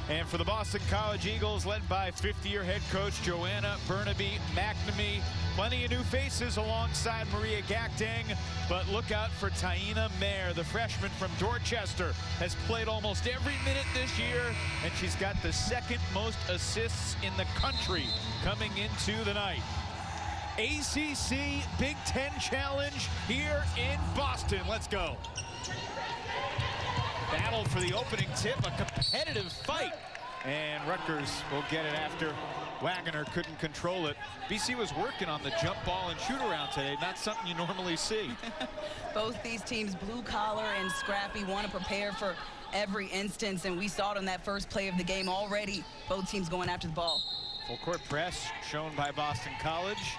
And for the Boston College Eagles, led by 50-year head coach Joanna Burnaby McNamee, plenty of new faces alongside Maria Gakdeng, but look out for Taina Mair, the freshman from Dorchester, has played almost every minute this year, and she's got the second most assists in the country coming into the night. ACC-Big Ten Challenge here in Boston. Let's go. Battle for the opening tip, a competitive fight. And Rutgers will get it after Wagner couldn't control it. BC was working on the jump ball and shoot around today, not something you normally see. Both these teams, blue collar and scrappy, want to prepare for every instance, and we saw it on that first play of the game already. Both teams going after the ball. Full court press shown by Boston College.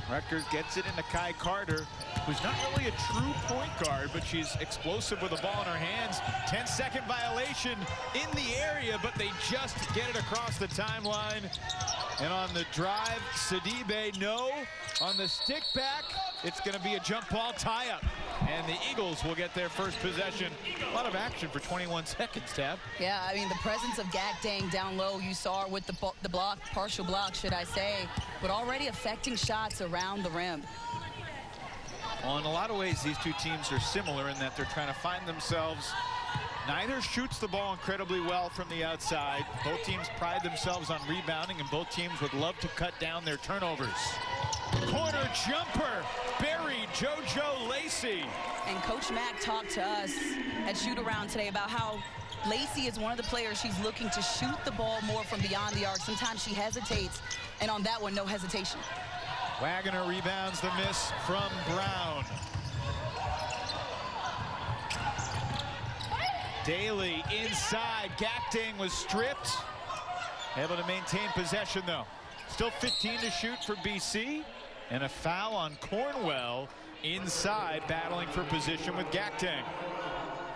Rutgers gets it into Kai Carter, who's not really a true point guard, but she's explosive with the ball in her hands. 10-second violation in the area, but they just get it across the timeline. And on the drive, Sidibe, no. On the stick back, it's going to be a jump ball tie-up. And the Eagles will get their first possession. A lot of action for 21 seconds, Tab. Yeah, I mean, the presence of Gakdeng down low, you saw with the block, partial block, should I say, but already affecting shots around the rim. Well, in a lot of ways, these two teams are similar in that they're trying to find themselves. Neither shoots the ball incredibly well from the outside. Both teams pride themselves on rebounding, and both teams would love to cut down their turnovers. Corner jumper, buried, JoJo Lacey. And Coach Mack talked to us at shoot-around today about how Lacey is one of the players she's looking to shoot the ball more from beyond the arc. Sometimes she hesitates, and on that one, no hesitation. Wagner rebounds the miss from Brown. Daly inside. Gakdeng was stripped. Able to maintain possession, though. Still 15 to shoot for BC. And a foul on Cornwell inside, battling for position with Gakdeng.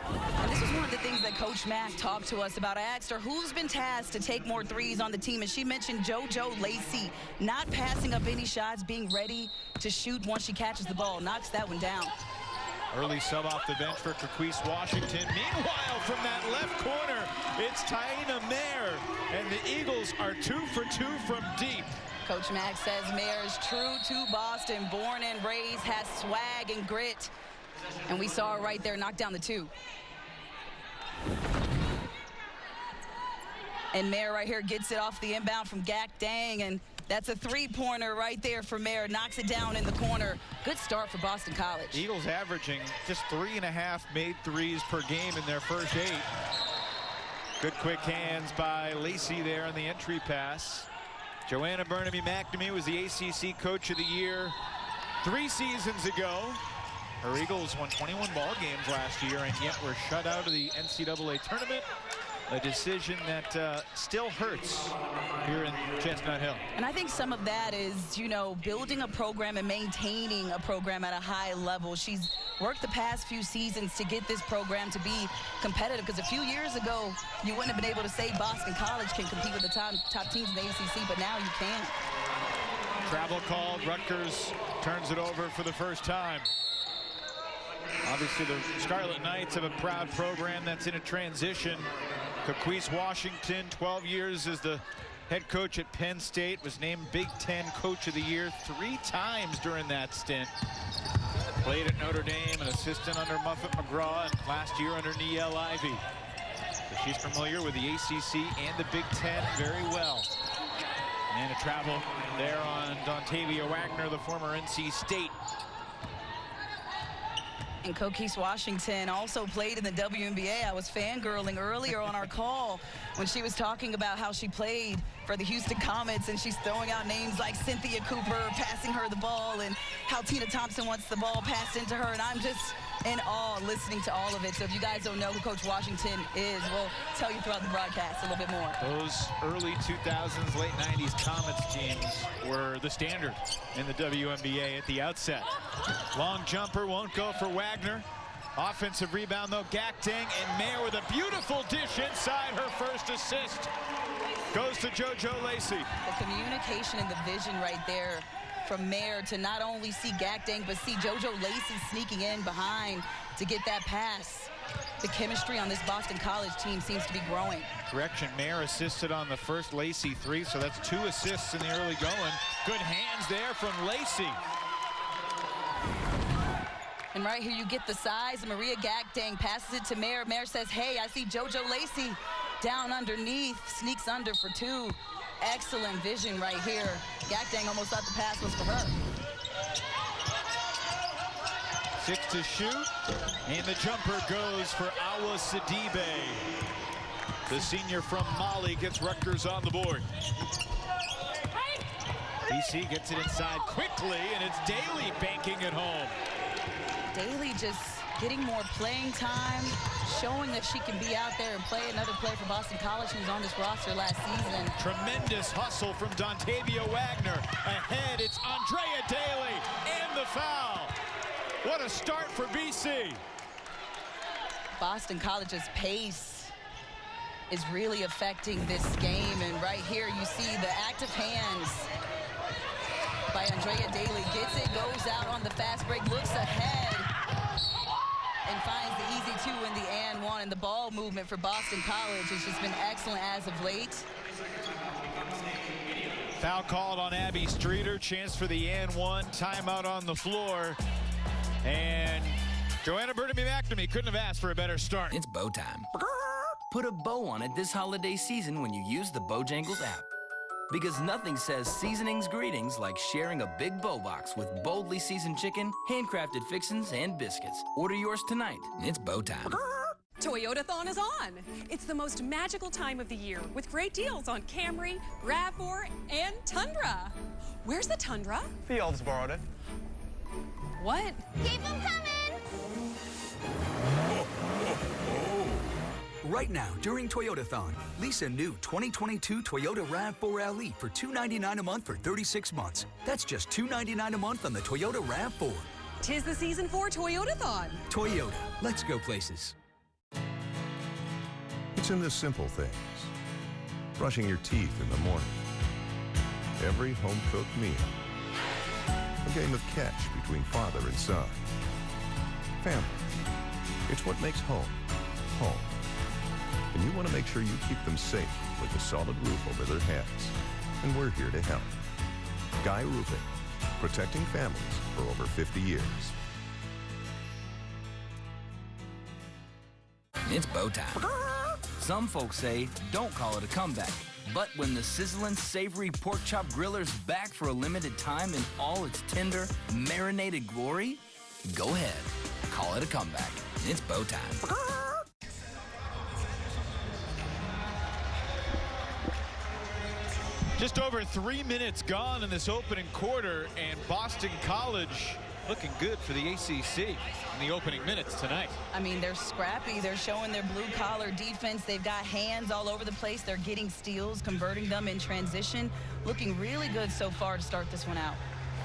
And this is one of the things that Coach Mack talked to us about. I asked her who's been tasked to take more threes on the team, and she mentioned JoJo Lacey, not passing up any shots, being ready to shoot once she catches the ball, knocks that one down. Early sub off the bench for Kaquise Washington. Meanwhile, from that left corner, it's Taina Mair, and the Eagles are 2 for 2 from deep. Coach Mack says Mair is true to Boston, born and raised, has swag and grit. And we saw her right there knock down the two. And Mair right here gets it off the inbound from Gakdeng, and that's a three-pointer right there for Mair. Knocks it down in the corner. Good start for Boston College. Eagles averaging just 3.5 made threes per game in their first 8. Good quick hands by Lacey there on the entry pass. Joanna Burnaby McNamee was the ACC Coach of the Year 3 seasons ago. Her Eagles won 21 ball games last year, and yet were shut out of the NCAA tournament. A decision that still hurts here in Chestnut Hill. And I think some of that is, you know, building a program and maintaining a program at a high level. She's worked the past few seasons to get this program to be competitive, because a few years ago, you wouldn't have been able to say Boston College can compete with the top teams in the ACC, but now you can. Travel called. Rutgers turns it over for the first time. Obviously, the Scarlet Knights have a proud program that's in a transition. Kaquise Washington, 12 years as the head coach at Penn State, was named Big Ten Coach of the Year 3 times during that stint. Played at Notre Dame, an assistant under Muffet McGraw, and last year under Niele Ivey. So she's familiar with the ACC and the Big Ten very well. And a travel there on Dontavia Wagner, the former NC State. And Kaquise Washington also played in the WNBA. I was fangirling earlier on our call when she was talking about how she played for the Houston Comets, and she's throwing out names like Cynthia Cooper, passing her the ball, and how Tina Thompson wants the ball passed into her. And I'm just in awe listening to all of it. So if you guys don't know who Coach Washington is, we'll tell you throughout the broadcast a little bit more. Those early 2000s, late 90s Comets teams were the standard in the WNBA at the outset. Long jumper won't go for Wagner. Offensive rebound, though. Gakdeng, and Mair with a beautiful dish inside. Her first assist goes to JoJo Lacey. The communication and the vision right there from Mair to not only see Gakdeng, but see JoJo Lacey sneaking in behind to get that pass. The chemistry on this Boston College team seems to be growing. Correction, Mair assisted on the first Lacey three, so that's 2 assists in the early going. Good hands there from Lacey. And right here you get the size. Maria Gakdeng passes it to Mair. Mair says, hey, I see JoJo Lacey down underneath, sneaks under for 2. Excellent vision right here. Gakdeng almost thought the pass was for her. 6 to shoot, and the jumper goes for Awa Sidibe. The senior from Mali gets Rutgers on the board. BC gets it inside quickly, and it's Daly banking it home. Daly just getting more playing time, showing that she can be out there and play another play for Boston College, who was on this roster last season. Tremendous hustle from Dontavia Wagner. Ahead, it's Andrea Daly, and the foul. What a start for BC. Boston College's pace is really affecting this game, and right here you see the active hands by Andrea Daly. Gets it, goes out on the fast break, looks ahead, and finds the easy 2 in the and 1. And the ball movement for Boston College has just been excellent as of late. Foul called on Abby Streeter. Chance for the and 1. Timeout on the floor. And Joanna Burnaby-McNamee couldn't have asked for a better start. It's bow time. Put a bow on it this holiday season when you use the Bojangles app. Because nothing says seasonings greetings like sharing a big bow box with boldly seasoned chicken, handcrafted fixins, and biscuits. Order yours tonight. It's bow time. Toyotathon is on. It's the most magical time of the year with great deals on Camry, RAV4, and Tundra. Where's the Tundra? The elves borrowed it. What? Keep them coming! Right now, during Toyotathon, lease a new 2022 Toyota RAV4 LE for $299 a month for 36 months. That's just $299 a month on the Toyota RAV4. 'Tis the season for Toyotathon. Toyota, let's go places. It's in the simple things. Brushing your teeth in the morning. Every home-cooked meal. A game of catch between father and son. Family. It's what makes home, home. And you want to make sure you keep them safe with a solid roof over their heads. And we're here to help. Guy Roofing. Protecting families for over 50 years. It's bow time. Some folks say, don't call it a comeback. But when the sizzling, savory pork chop griller's back for a limited time in all its tender, marinated glory, go ahead. Call it a comeback. It's bow time. Just over 3 minutes gone in this opening quarter, and Boston College looking good for the ACC in the opening minutes tonight. I mean, they're scrappy. They're showing their blue-collar defense. They've got hands all over the place. They're getting steals, converting them in transition. Looking really good so far to start this one out.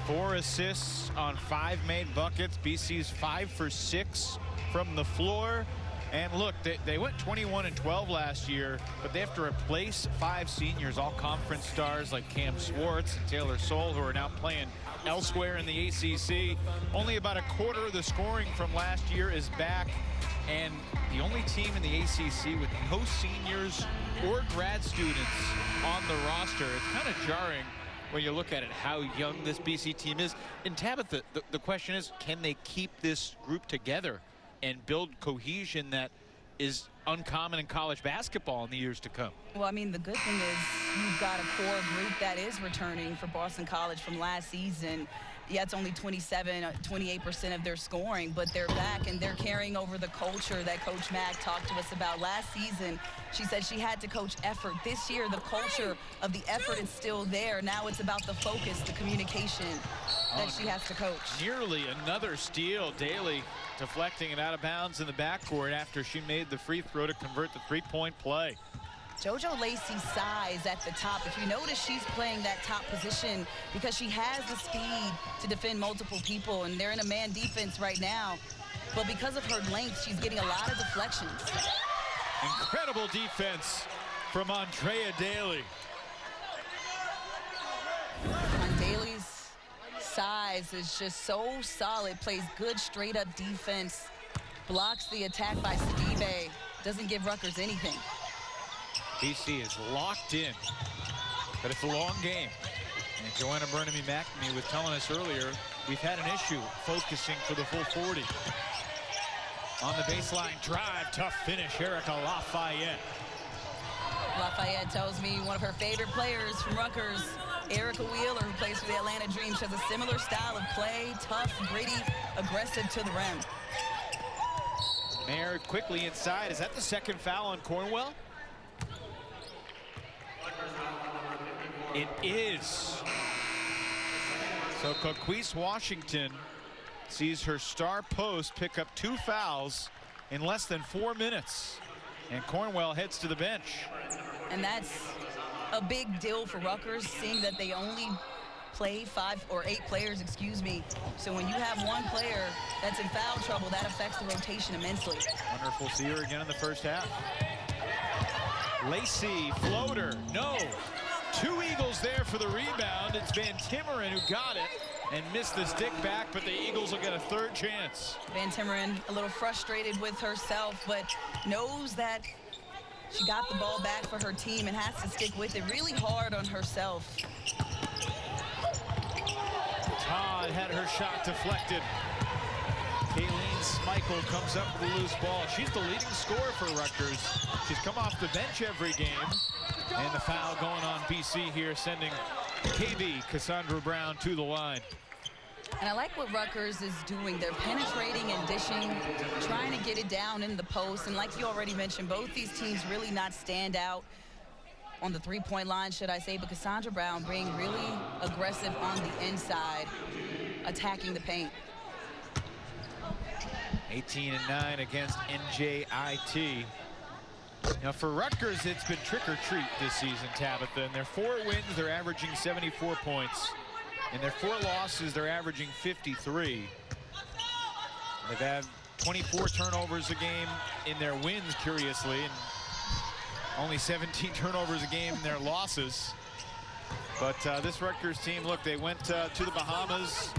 4 assists on 5 made buckets. BC's 5 for 6 from the floor. And look, they went 21-12 last year, but they have to replace 5 seniors, all conference stars like Cam Swartz and Taylor Soule, who are now playing elsewhere in the ACC. Only about a quarter of the scoring from last year is back, and the only team in the ACC with no seniors or grad students on the roster. It's kind of jarring when you look at it, how young this BC team is. And Tabitha, the question is, can they keep this group together and build cohesion that is uncommon in college basketball in the years to come? Well, I mean, the good thing is you've got a core group that is returning for Boston College from last season. Yeah, it's only 28% of their scoring, but they're back and they're carrying over the culture that Coach Mack talked to us about last season. She said she had to coach effort. This year, the culture of the effort is still there. Now it's about the focus, the communication that she has to coach. Nearly another steal. Daly deflecting it out of bounds in the backcourt after she made the free throw to convert the three-point play. JoJo Lacey's size at the top, if you notice, she's playing that top position because she has the speed to defend multiple people, and they're in a man defense right now. But because of her length, she's getting a lot of deflections. Incredible defense from Andrea Daly. And Daly's size is just so solid, plays good straight-up defense, blocks the attack by Bay doesn't give Rutgers anything. BC is locked in, but it's a long game. And Joanna Burnamy-McNamee was telling us earlier, we've had an issue focusing for the full 40. On the baseline drive, tough finish, Erica Lafayette. Lafayette tells me one of her favorite players from Rutgers, Erica Wheeler, who plays for the Atlanta Dream. She has a similar style of play, tough, gritty, aggressive to the rim. Mair quickly inside. Is that the second foul on Cornwell? It is. So Coquise Washington sees her star post pick up 2 fouls in less than 4 minutes. And Cornwell heads to the bench. And that's a big deal for Rutgers, seeing that they only play 5 or 8 players, excuse me. So when you have one player that's in foul trouble, that affects the rotation immensely. Wonderful to see her again in the first half. Lacey, floater, no. 2 Eagles there for the rebound. It's Van Timmeren who got it and missed the stick back, but the Eagles will get a 3rd chance. Van Timmeren a little frustrated with herself, but knows that she got the ball back for her team and has to stick with it really hard on herself. Todd had her shot deflected. Kayleen Schmeichel comes up with a loose ball. She's the leading scorer for Rutgers. She's come off the bench every game. And the foul going on BC here, sending KB Cassandra Brown to the line. And I like what Rutgers is doing. They're penetrating and dishing, trying to get it down in the post. And like you already mentioned, both these teams really not stand out on the 3-point line, should I say, but Cassandra Brown being really aggressive on the inside, attacking the paint. 18-9 against NJIT. Now for Rutgers, it's been trick or treat this season, Tabitha. In their 4 wins, they're averaging 74 points. In their 4 losses, they're averaging 53. They've had 24 turnovers a game in their wins, curiously, and only 17 turnovers a game in their losses. But this Rutgers team, look, they went to the Bahamas,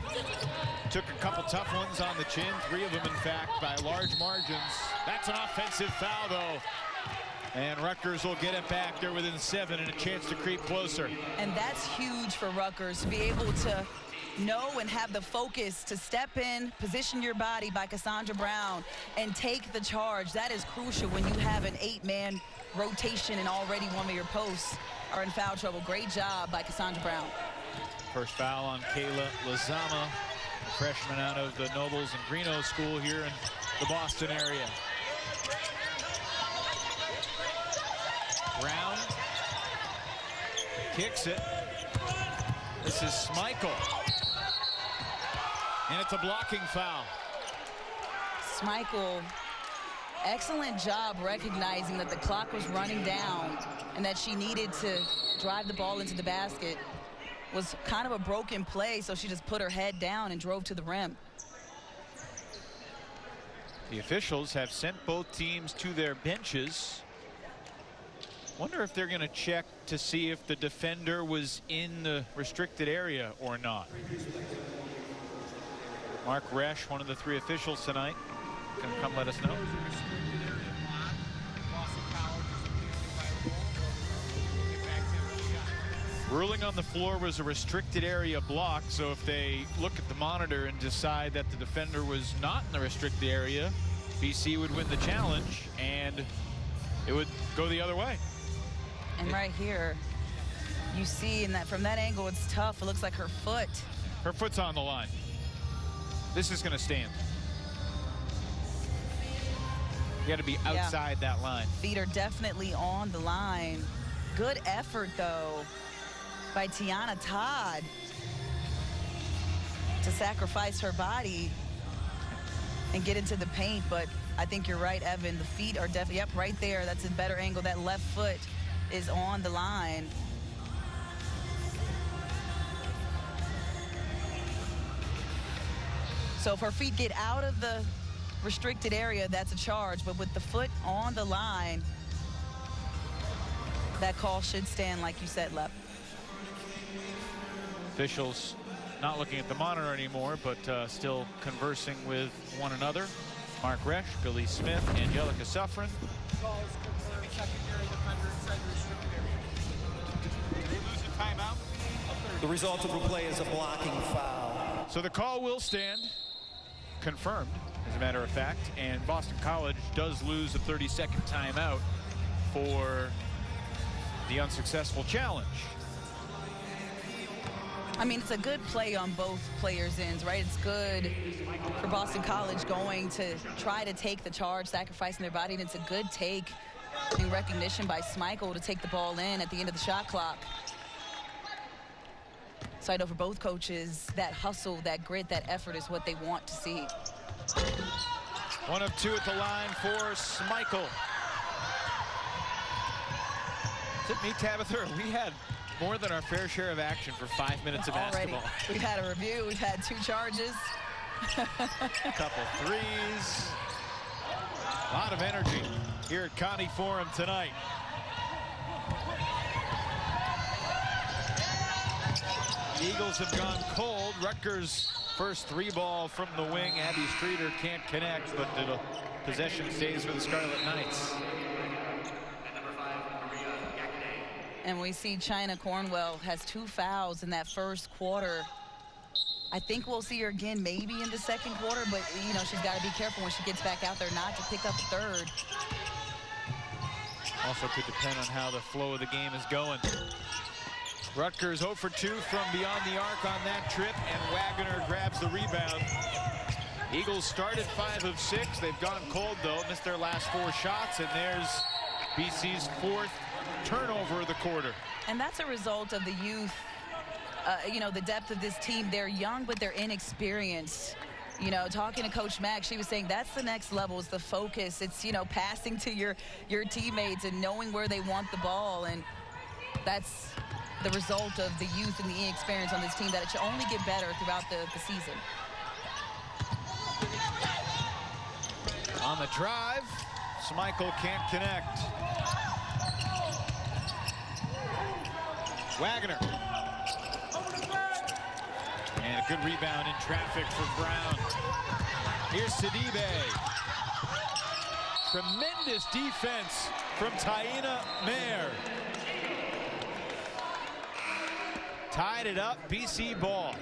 took a couple tough ones on the chin, 3 of them, in fact, by large margins. That's an offensive foul, though. And Rutgers will get it back. They're within 7 and a chance to creep closer. And that's huge for Rutgers, to be able to know and have the focus to step in, position your body by Cassandra Brown, and take the charge. That is crucial when you have an 8-man rotation and already one of your posts are in foul trouble. Great job by Cassandra Brown. First foul on Kayla Lazama, a freshman out of the Nobles and Greeno School here in the Boston area. Brown kicks it. This is Schmeichel. And it's a blocking foul. Schmeichel, excellent job recognizing that the clock was running down and that she needed to drive the ball into the basket. Was kind of a broken play, so she just put her head down and drove to the rim. The officials have sent both teams to their benches. Wonder if they're going to check to see if the defender was in the restricted area or not. Mark Resch, one of the 3 officials tonight, can come let us know. Ruling on the floor was a restricted area block, so if they look at the monitor and decide that the defender was not in the restricted area, BC would win the challenge and it would go the other way. And right here, you see in that from that angle, it's tough. It looks like her foot's on the line. This is going to stand. You got to be outside that line. Feet are definitely on the line. Good effort, though, by Tiana Todd to sacrifice her body and get into the paint. But I think you're right, Evan. The feet are definitely, yep, right there. That's a better angle. That left foot is on the line. So if her feet get out of the restricted area, that's a charge. But with the foot on the line, that call should stand, like you said, Lep. Officials not looking at the monitor anymore, but still conversing with one another. Mark Resch, Billy Smith, Angelica Suffren. The result of the play is a blocking foul. So the call will stand, confirmed, as a matter of fact, and Boston College does lose a 30-second timeout for the unsuccessful challenge. I mean, it's a good play on both players' ends, right? It's good for Boston College going to try to take the charge, sacrificing their body, and it's a good take in recognition by Schmeichel to take the ball in at the end of the shot clock. So I know for both coaches, that hustle, that grit, that effort is what they want to see. 1 of 2 at the line for Schmeichel. Is it me, Tabitha? We had more than our fair share of action for 5 minutes of Already. basketball. We've had a review, we've had 2 charges. A couple threes. A lot of energy here at Connie Forum tonight. Eagles have gone cold. Rutgers first 3-ball from the wing. Abby Streeter can't connect, but the possession stays for the Scarlet Knights. And we see China Cornwell has 2 fouls in that first quarter. I think we'll see her again maybe in the second quarter, but you know, she's got to be careful when she gets back out there not to pick up a third. Also could depend on how the flow of the game is going. Rutgers 0 for 2 from beyond the arc on that trip, and Wagner grabs the rebound. Eagles started 5 of 6. They've gone cold though, missed their last 4 shots, and there's BC's 4th turnover of the quarter. And that's a result of the youth, you know, the depth of this team. They're young, but they're inexperienced. You know, talking to Coach Mack, she was saying that's the next level, is the focus. It's, you know, passing to your teammates and knowing where they want the ball. And that's the result of the youth and the inexperience on this team, that it should only get better throughout the season. On the drive, Schmeichel can't connect. Wagner. And a good rebound in traffic for Brown. Here's Sidibe. Tremendous defense from Taina Mair. Tied it up, BC ball.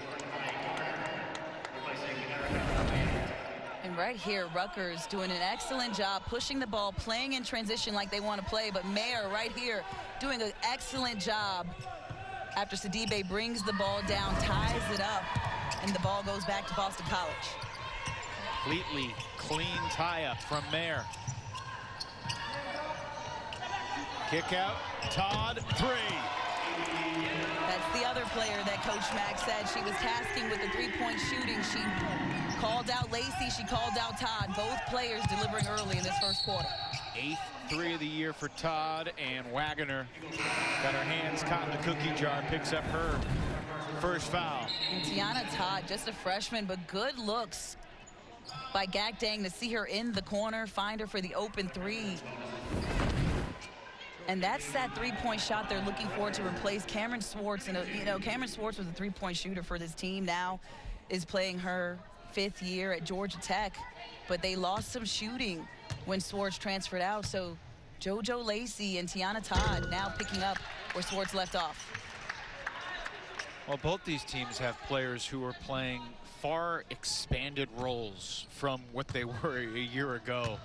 And right here, Rutgers doing an excellent job pushing the ball, playing in transition like they want to play, but Mair right here doing an excellent job after Sidibe brings the ball down, ties it up, and the ball goes back to Boston College. Completely clean tie-up from Mair. Kick out, Todd, 3. That's the other player that Coach Mack said she was tasking with the 3-point shooting. She called out Lacey, she called out Todd. Both players delivering early in this first quarter. 8th 3 of the year for Todd, and Wagner got her hands caught in the cookie jar, picks up her first foul. And Tiana Todd, just a freshman, but good looks by Gakdeng to see her in the corner, find her for the open 3. And that's that 3-point shot they're looking for to replace Cameron Swartz. And, you know, Cameron Swartz was a 3-point shooter for this team, now is playing her 5th year at Georgia Tech. But they lost some shooting when Swartz transferred out. So JoJo Lacey and Tiana Todd now picking up where Swartz left off. Well, both these teams have players who are playing far expanded roles from what they were a year ago.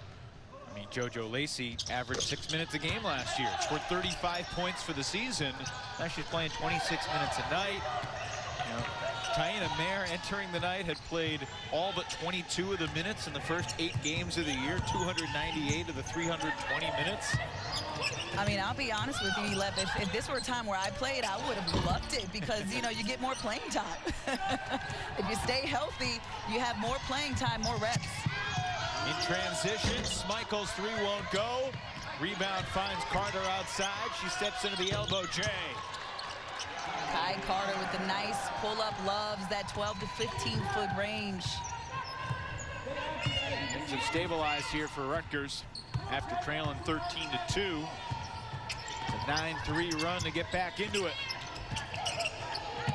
I mean, JoJo Lacey averaged 6 minutes a game last year. Scored 35 points for the season. Now she's playing 26 minutes a night. You know, Taina Mair entering the night had played all but 22 of the minutes in the first 8 games of the year, 298 of the 320 minutes. I mean, I'll be honest with you, Elep, if this were a time where I played, I would have loved it because, you know, you get more playing time. If you stay healthy, you have more playing time, more reps. In transition, Schmeichel's 3 won't go. Rebound finds Carter outside. She steps into the elbow J. Kai Carter with the nice pull-up, loves that 12 to 15-foot range. Things have stabilized here for Rutgers after trailing 13-2. It's a 9-3 run to get back into it.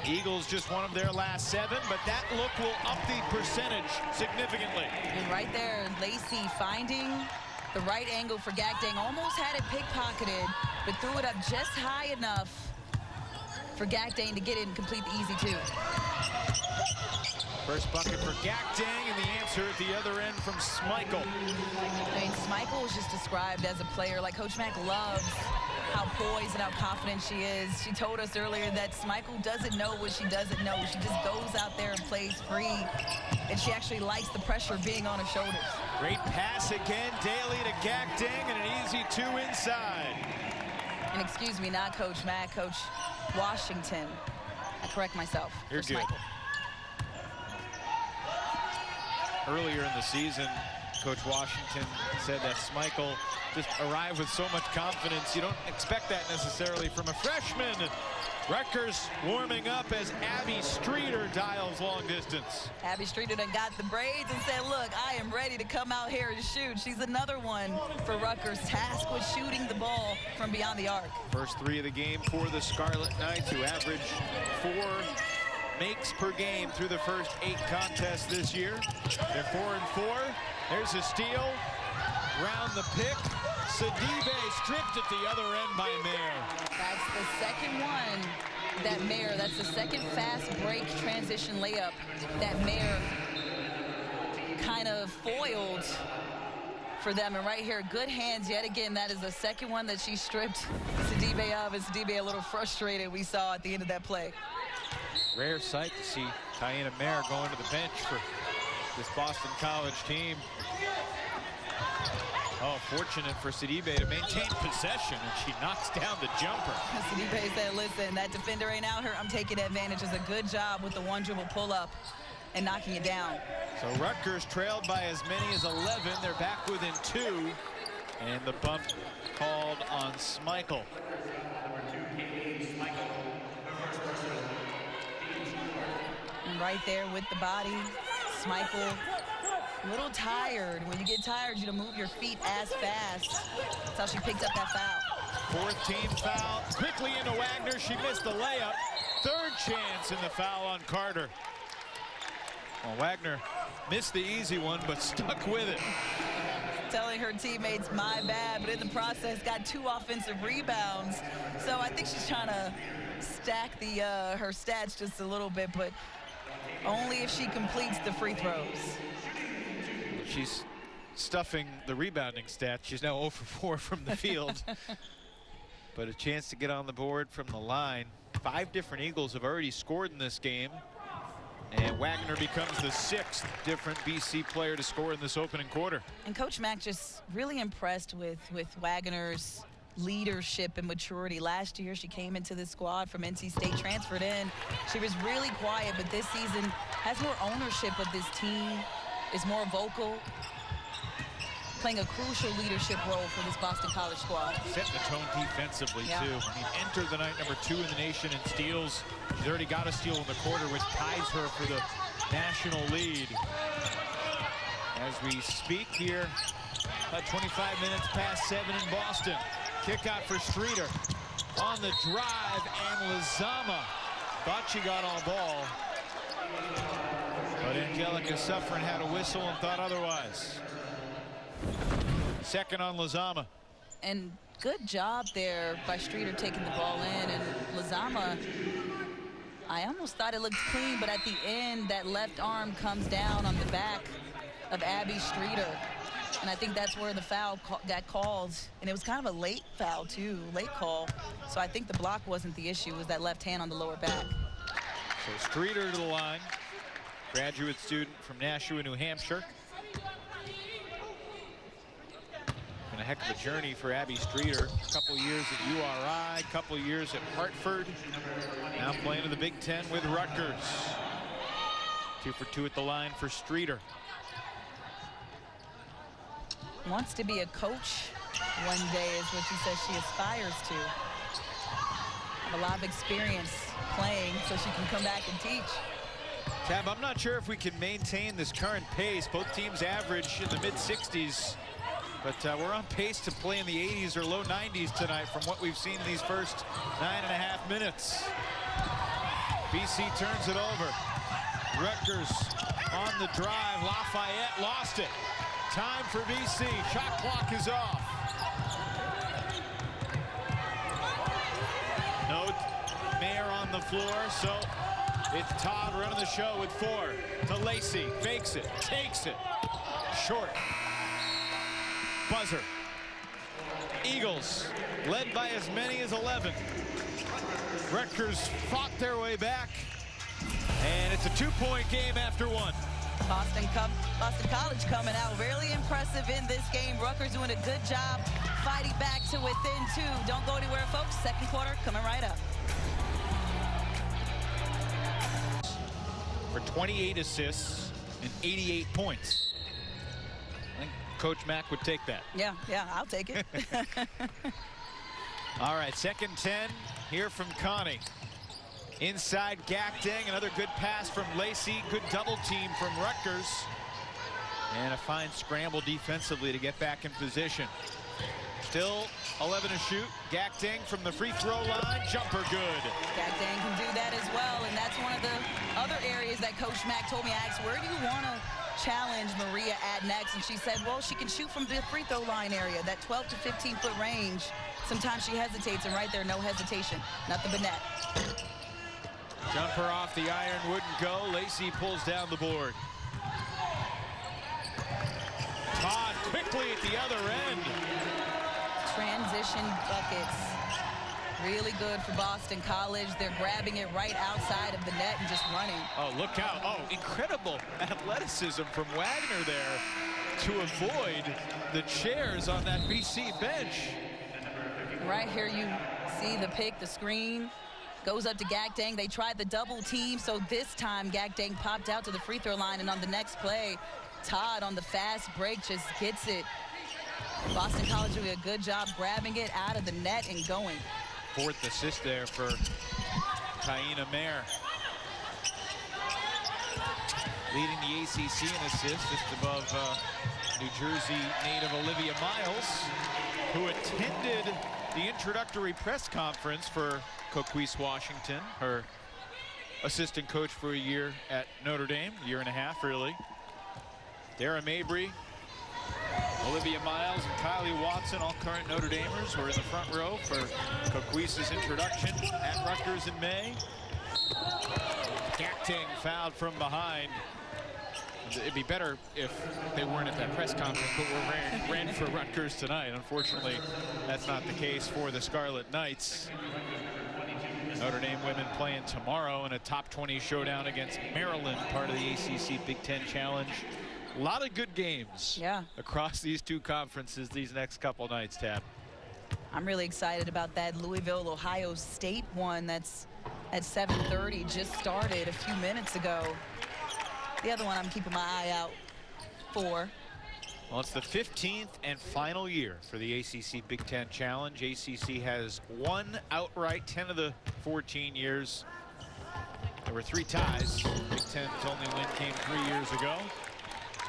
Eagles just one of their last 7, but that look will up the percentage significantly. And right there, Lacey finding the right angle for Gakdeng. Almost had it pickpocketed, but threw it up just high enough for Gakdeng to get it and complete the easy 2. First bucket for Gakdeng, and the answer at the other end from Schmeichel. I mean, Schmeichel was just described as a player. Like, Coach Mack loves how poised and how confident she is. She told us earlier that Schmeichel doesn't know what she doesn't know. She just goes out there and plays free, and she actually likes the pressure being on her shoulders. Great pass again, Daly to Gakdeng, and an easy 2 inside. And excuse me, not Coach Mack, Coach Washington. I correct myself. You're good. Schmeichel. Earlier in the season, Coach Washington said that Schmeichel just arrived with so much confidence. You don't expect that necessarily from a freshman. Rutgers warming up as Abby Streeter dials long distance. Abby Streeter done got the braids and said, look, I am ready to come out here and shoot. She's another one for Rutgers, tasked with shooting the ball from beyond the arc. First 3 of the game for the Scarlet Knights, who average 4 makes per game through the first 8 contests this year. They're 4-4. There's a steal. Round the pick. Sidibe stripped at the other end by Mair. That's the second one that Mair, that's the second fast break transition layup that Mair kind of foiled for them. And right here, good hands yet again. That is the second one that she stripped Sidibe of, and Sidibe a little frustrated, we saw at the end of that play. Rare sight to see Taina Mair going to the bench for this Boston College team. Oh, fortunate for Sidibe to maintain possession, and she knocks down the jumper. Sidibe said, listen, that defender ain't out here. I'm taking advantage. It's a good job with the 1-dribble pull-up and knocking it down. So Rutgers trailed by as many as 11. They're back within 2. And the bump called on Schmeichel. And right there with the body, Schmeichel, a little tired. When you get tired, you don't move your feet as fast. That's how she picked up that foul. 4th team foul. Quickly into Wagner. She missed the layup. 3rd chance in the foul on Carter. Well, Wagner missed the easy one, but stuck with it. Telling her teammates, my bad, but in the process got 2 offensive rebounds. So I think she's trying to stack the her stats just a little bit, but only if she completes the free throws. She's stuffing the rebounding stats. She's now 0 for 4 from the field. But a chance to get on the board from the line. 5 different Eagles have already scored in this game. And Wagner becomes the 6th different BC player to score in this opening quarter. And Coach Mack just really impressed with Wagner's leadership and maturity. Last year, she came into the squad from NC State, transferred in. She was really quiet, but this season has more ownership of this team, is more vocal, playing a crucial leadership role for this Boston College squad. Setting the tone defensively, yeah, too. I mean, entered the night number 2 in the nation in steals. She's already got a steal in the quarter, which ties her for the national lead. As we speak here, about 25 minutes past 7 in Boston. Kick out for Streeter. On the drive, and Lizama thought she got on ball. But Angelica Suffren had a whistle and thought otherwise. Second on Lizama. And good job there by Streeter taking the ball in. And Lizama, I almost thought it looked clean, but at the end, that left arm comes down on the back of Abby Streeter. And I think that's where the foul got called. And it was kind of a late foul, too, late call. So I think the block wasn't the issue, it was that left hand on the lower back. So Streeter to the line. Graduate student from Nashua, New Hampshire. Been a heck of a journey for Abby Streeter. A couple years at URI, a couple years at Hartford. Now playing in the Big Ten with Rutgers. 2 for 2 at the line for Streeter. Wants to be a coach one day is what she says she aspires to. Have a lot of experience playing so she can come back and teach. Tab, I'm not sure if we can maintain this current pace. Both teams average in the mid-60s, but we're on pace to play in the 80s or low 90s tonight from what we've seen these first 9.5 minutes. BC turns it over. Rutgers on the drive. Lafayette lost it. Time for BC. Shot clock is off. No Mair on the floor, so it's Todd running the show with 4 to Lacey. Fakes it, takes it. Short. Buzzer. Eagles led by as many as 11. Rutgers fought their way back, and it's a 2-point game after 1. Boston College coming out really impressive in this game. Rutgers doing a good job fighting back to within 2. Don't go anywhere, folks. Second quarter coming right up. For 28 assists and 88 points. I think Coach Mack would take that. Yeah, I'll take it. All right, second 10 here from Connie. Inside Gakdeng, another good pass from Lacey. Good double team from Rutgers. And a fine scramble defensively to get back in position. Still 11 to shoot. Gakdeng from the free throw line. Jumper good. Gakdeng can do that as well, and that's one of the other areas that Coach Mack told me. I asked, where do you want to challenge Maria at next? And she said, well, she can shoot from the free throw line area, that 12 to 15-foot range. Sometimes she hesitates, and right there, no hesitation. Nothing but net. Jumper off the iron wouldn't go. Lacey pulls down the board. Todd quickly at the other end. Transition buckets. Really good for Boston College. They're grabbing it right outside of the net and just running. Oh, look out. Oh, incredible athleticism from Wagner there to avoid the chairs on that BC bench. Right here you see the pick, the screen. Goes up to Gakdeng. They tried the double team, so this time Gakdeng popped out to the free throw line, and on the next play, Todd on the fast break just gets it. Boston College doing a good job grabbing it out of the net and going. 4th assist there for Taina Mair. Leading the ACC in assists, just above New Jersey native Olivia Miles, who attended the introductory press conference for Coquise Washington, her assistant coach for a year at Notre Dame, a year and a half really. Dara Mabry, Olivia Miles, and Kylie Watson, all current Notre Damers, were in the front row for Coquise's introduction at Rutgers in May. Gakdeng fouled from behind. It'd be better if they weren't at that press conference, but were ran for Rutgers tonight. Unfortunately, that's not the case for the Scarlet Knights. Notre Dame women playing tomorrow in a top 20 showdown against Maryland, part of the ACC-Big 10 Challenge. A lot of good games across these two conferences these next couple nights, Tab. I'm really excited about that Louisville, Ohio State one that's at 7:30, just started a few minutes ago. The other one I'm keeping my eye out for. Well, it's the 15th and final year for the ACC Big 10 Challenge. ACC has won outright 10 of the 14 years. There were 3 ties. Big Ten's only win came 3 years ago.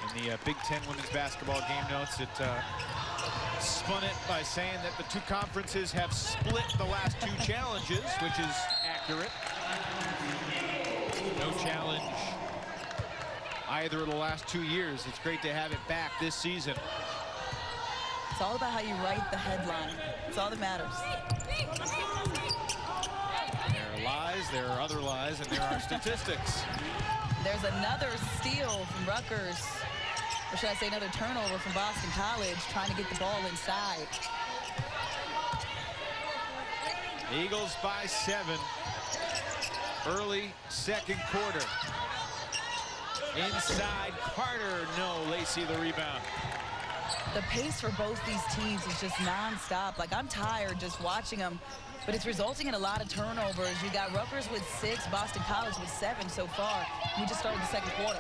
In the Big Ten women's basketball game notes, it spun it by saying that the two conferences have split the last 2 challenges, which is accurate. No challenge either of the last 2 years. It's great to have it back this season. It's all about how you write the headline. It's all that matters. There are lies, there are other lies, and there are statistics. There's another steal from Rutgers, or should I say another turnover from Boston College, trying to get the ball inside. Eagles by 7. Early second quarter. Inside Carter, no. Lacey the rebound. The pace for both these teams is just nonstop. Like, I'm tired just watching them, but it's resulting in a lot of turnovers. You got Rutgers with 6, Boston College with 7 so far. We just started the second quarter.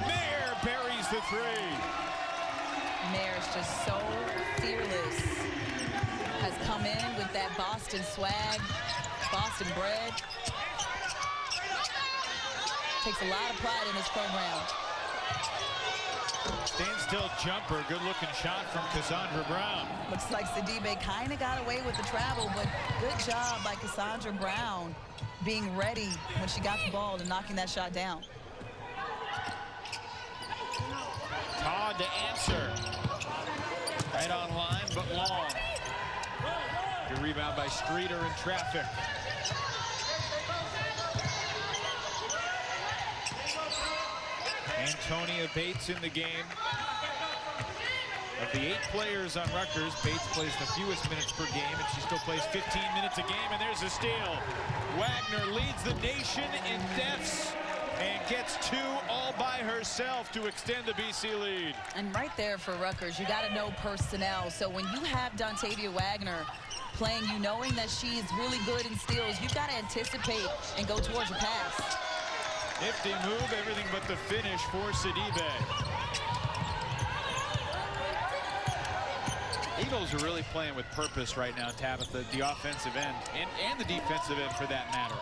Mair buries the 3. Mair is just so fearless. Has come in with that Boston swag, Boston bred. Takes a lot of pride in this program. Standstill jumper, good looking shot from Cassandra Brown. Looks like Sidibe kind of got away with the travel, but good job by Cassandra Brown being ready when she got the ball and knocking that shot down. Todd to answer. Right on line, but long. Good rebound by Streeter in traffic. Antonia Bates in the game. Of the 8 players on Rutgers, Bates plays the fewest minutes per game, and she still plays 15 minutes a game, and there's a steal. Wagner leads the nation in deaths and gets 2 all by herself to extend the BC lead. And right there for Rutgers, you got to know personnel. So when you have Dontavia Wagner playing, you knowing that she's really good in steals, you've got to anticipate and go towards your pass. Nifty move, everything but the finish for Sidibe. Eagles are really playing with purpose right now, Tabitha, the offensive end and the defensive end for that matter.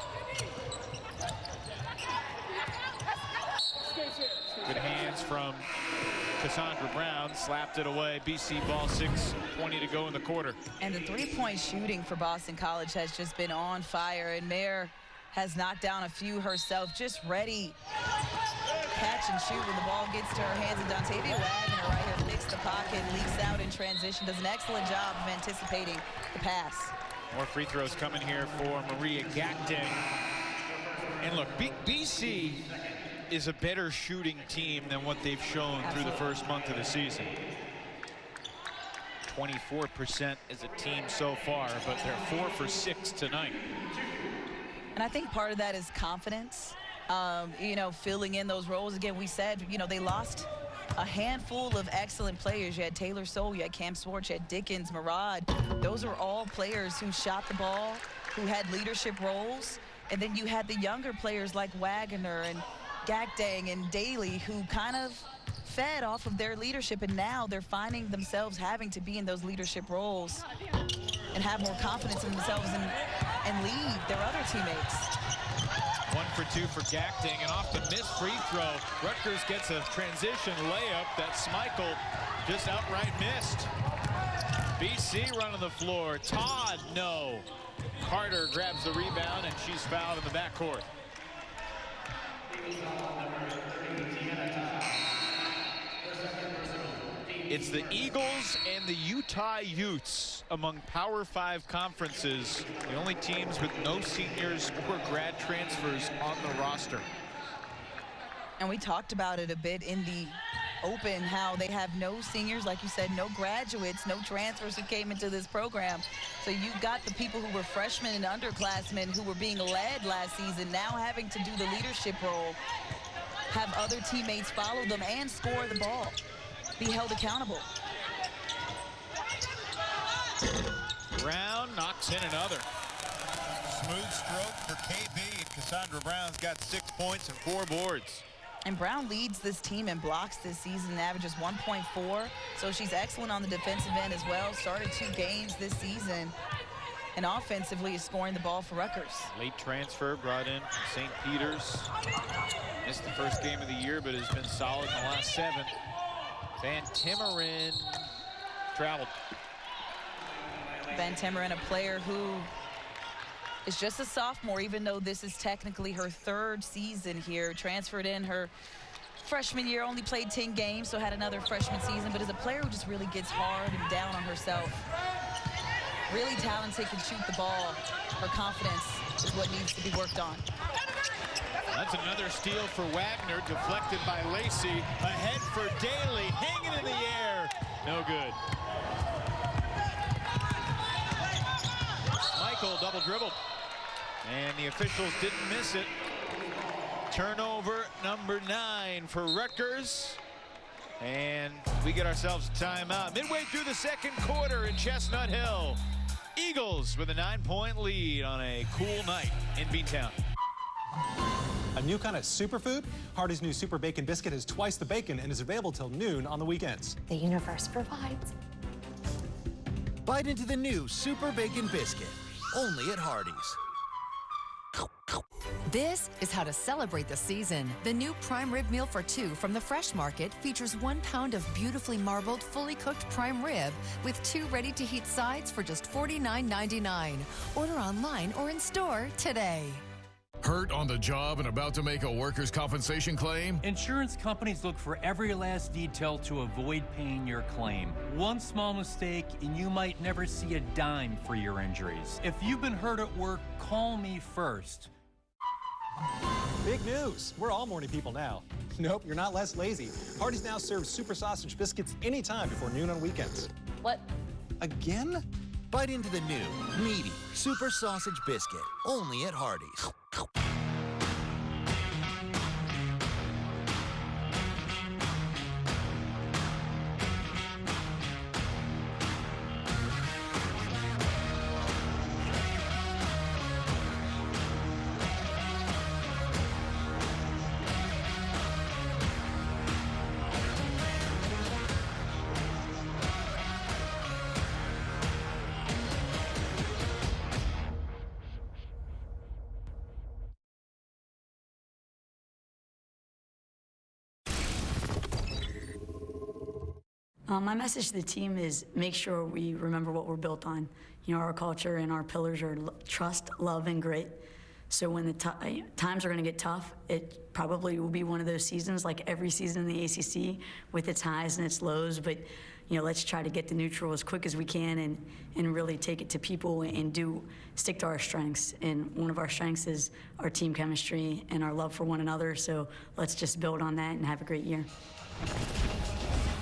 Good hands from Cassandra Brown, slapped it away. BC ball, 6:20 to go in the quarter. And the three-point shooting for Boston College has just been on fire, and Mair has knocked down a few herself, just ready. Catch and shoot when the ball gets to her hands. And Dontavia Wagner right here licks the pocket, leaks out in transition, does an excellent job of anticipating the pass. More free throws coming here for Maria Gakdeng. And look, BC is a better shooting team than what they've shown through the first month of the season. 24% as a team so far, but they're 4 for 6 tonight. And I think part of that is confidence, you know, filling in those roles. Again, we said, you know, they lost a handful of excellent players. You had Taylor Soule, you had Cam Swartz, you had Dickens, Murad. Those are all players who shot the ball, who had leadership roles. And then you had the younger players like Wagner and Gakdeng and Daly, who kind of fed off of their leadership, and now they're finding themselves having to be in those leadership roles and have more confidence in themselves and lead their other teammates. 1 for 2 for Gakdeng, and off the missed free throw, Rutgers gets a transition layup that Schmeichel just outright missed. BC running the floor. Todd, no. Carter grabs the rebound, and she's fouled in the backcourt. It's the Eagles and the Utah Utes among Power 5 conferences, the only teams with no seniors or grad transfers on the roster. And we talked about it a bit in the open, how they have no seniors, like you said, no graduates, no transfers who came into this program. So you've got the people who were freshmen and underclassmen who were being led last season now having to do the leadership role, have other teammates follow them and score the ball, be held accountable. Brown knocks in another. Smooth stroke for KB, and Cassandra Brown's got 6 points and 4 boards. And Brown leads this team in blocks this season, averages 1.4. So she's excellent on the defensive end as well. Started 2 games this season. And offensively is scoring the ball for Rutgers. Late transfer brought in from St. Peter's. Missed the first game of the year, but has been solid in the last 7. Van Timmeren traveled. Van Timmeren, a player who is just a sophomore, even though this is technically her 3rd season here. Transferred in her freshman year, only played 10 games, so had another freshman season, but is a player who just really gets hard and down on herself. Really talented, can shoot the ball. Her confidence is what needs to be worked on. That's another steal for Wagner, deflected by Lacey. Ahead for Daly, hanging in the air. No good. Michael double dribbled. And the officials didn't miss it. Turnover number 9 for Rutgers. And we get ourselves a timeout. Midway through the second quarter in Chestnut Hill. Eagles with a 9-point lead on a cool night in Beantown. A new kind of superfood? Hardee's new Super Bacon Biscuit has twice the bacon and is available till noon on the weekends. The universe provides. Bite into the new Super Bacon Biscuit, only at Hardee's. This is how to celebrate the season. The new prime rib meal for 2 from the Fresh Market features 1 pound of beautifully marbled, fully cooked prime rib with 2 ready-to-heat sides for just $49.99. Order online or in store today. Hurt on the job and about to make a workers' compensation claim? Insurance companies look for every last detail to avoid paying your claim. One small mistake and you might never see a dime for your injuries. If you've been hurt at work, call me first. Big news! We're all morning people now. Nope, you're not less lazy. Hardee's now serves super sausage biscuits anytime before noon on weekends. What? Again? Bite into the new, meaty Super Sausage Biscuit, only at Hardee's. My message to the team is make sure we remember what we're built on. You know, our culture and our pillars are trust, love, and grit. So when the times are going to get tough, it probably will be one of those seasons, like every season in the ACC, with its highs and its lows. But you know, let's try to get the neutral as quick as we can and really take it to people and stick to our strengths. And one of our strengths is our team chemistry and our love for one another. So let's just build on that and have a great year.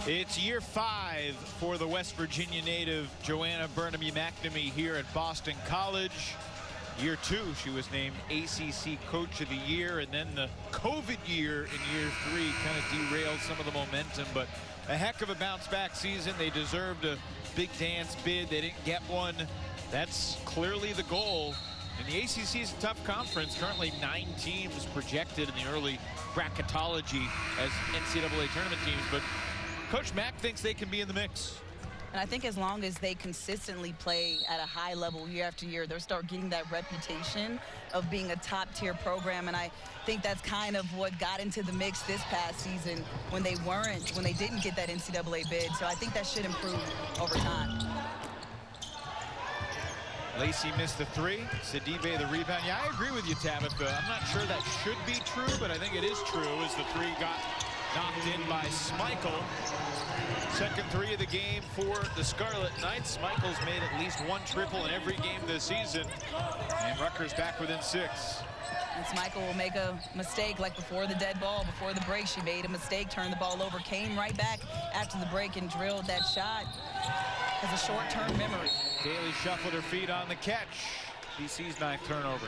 It's year 5 for the West Virginia native Joanna Burnham-McNamee here at Boston College. Year 2, she was named ACC Coach of the Year, and then the COVID year in year 3 kind of derailed some of the momentum, but a heck of a bounce-back season. They deserved a big dance bid. They didn't get one. That's clearly the goal. And the ACC is a tough conference. Currently 9 teams projected in the early bracketology as NCAA tournament teams, but Coach Mack thinks they can be in the mix. And I think as long as they consistently play at a high level year after year, they'll start getting that reputation of being a top-tier program. And I think that's kind of what got into the mix this past season when they didn't get that NCAA bid. So I think that should improve over time. Lacey missed the 3, Sidibe the rebound. Yeah, I agree with you, Tabitha. I'm not sure that should be true, but I think it is true as the 3 got knocked in by Schmeichel. Second 3 of the game for the Scarlet Knights. Schmeichel's made at least 1 triple in every game this season. And Rutgers back within 6. And Schmeichel will make a mistake like before the dead ball, before the break. She made a mistake, turned the ball over, came right back after the break and drilled that shot. Has a short-term memory. Daly shuffled her feet on the catch. BC's 9th turnover.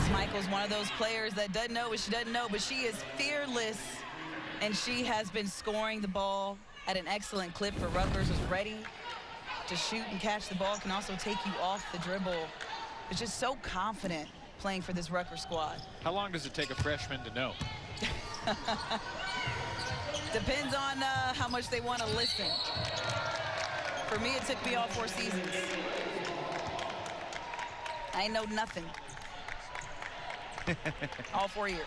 Schmeichel's one of those players that doesn't know what she doesn't know, but she is fearless. And she has been scoring the ball at an excellent clip for Rutgers. Is ready to shoot and catch the ball, can also take you off the dribble. It's just so confident playing for this Rutgers squad. How long does it take a freshman to know? Depends on how much they want to listen. For me, it took me all 4 seasons. I ain't know nothing. All 4 years.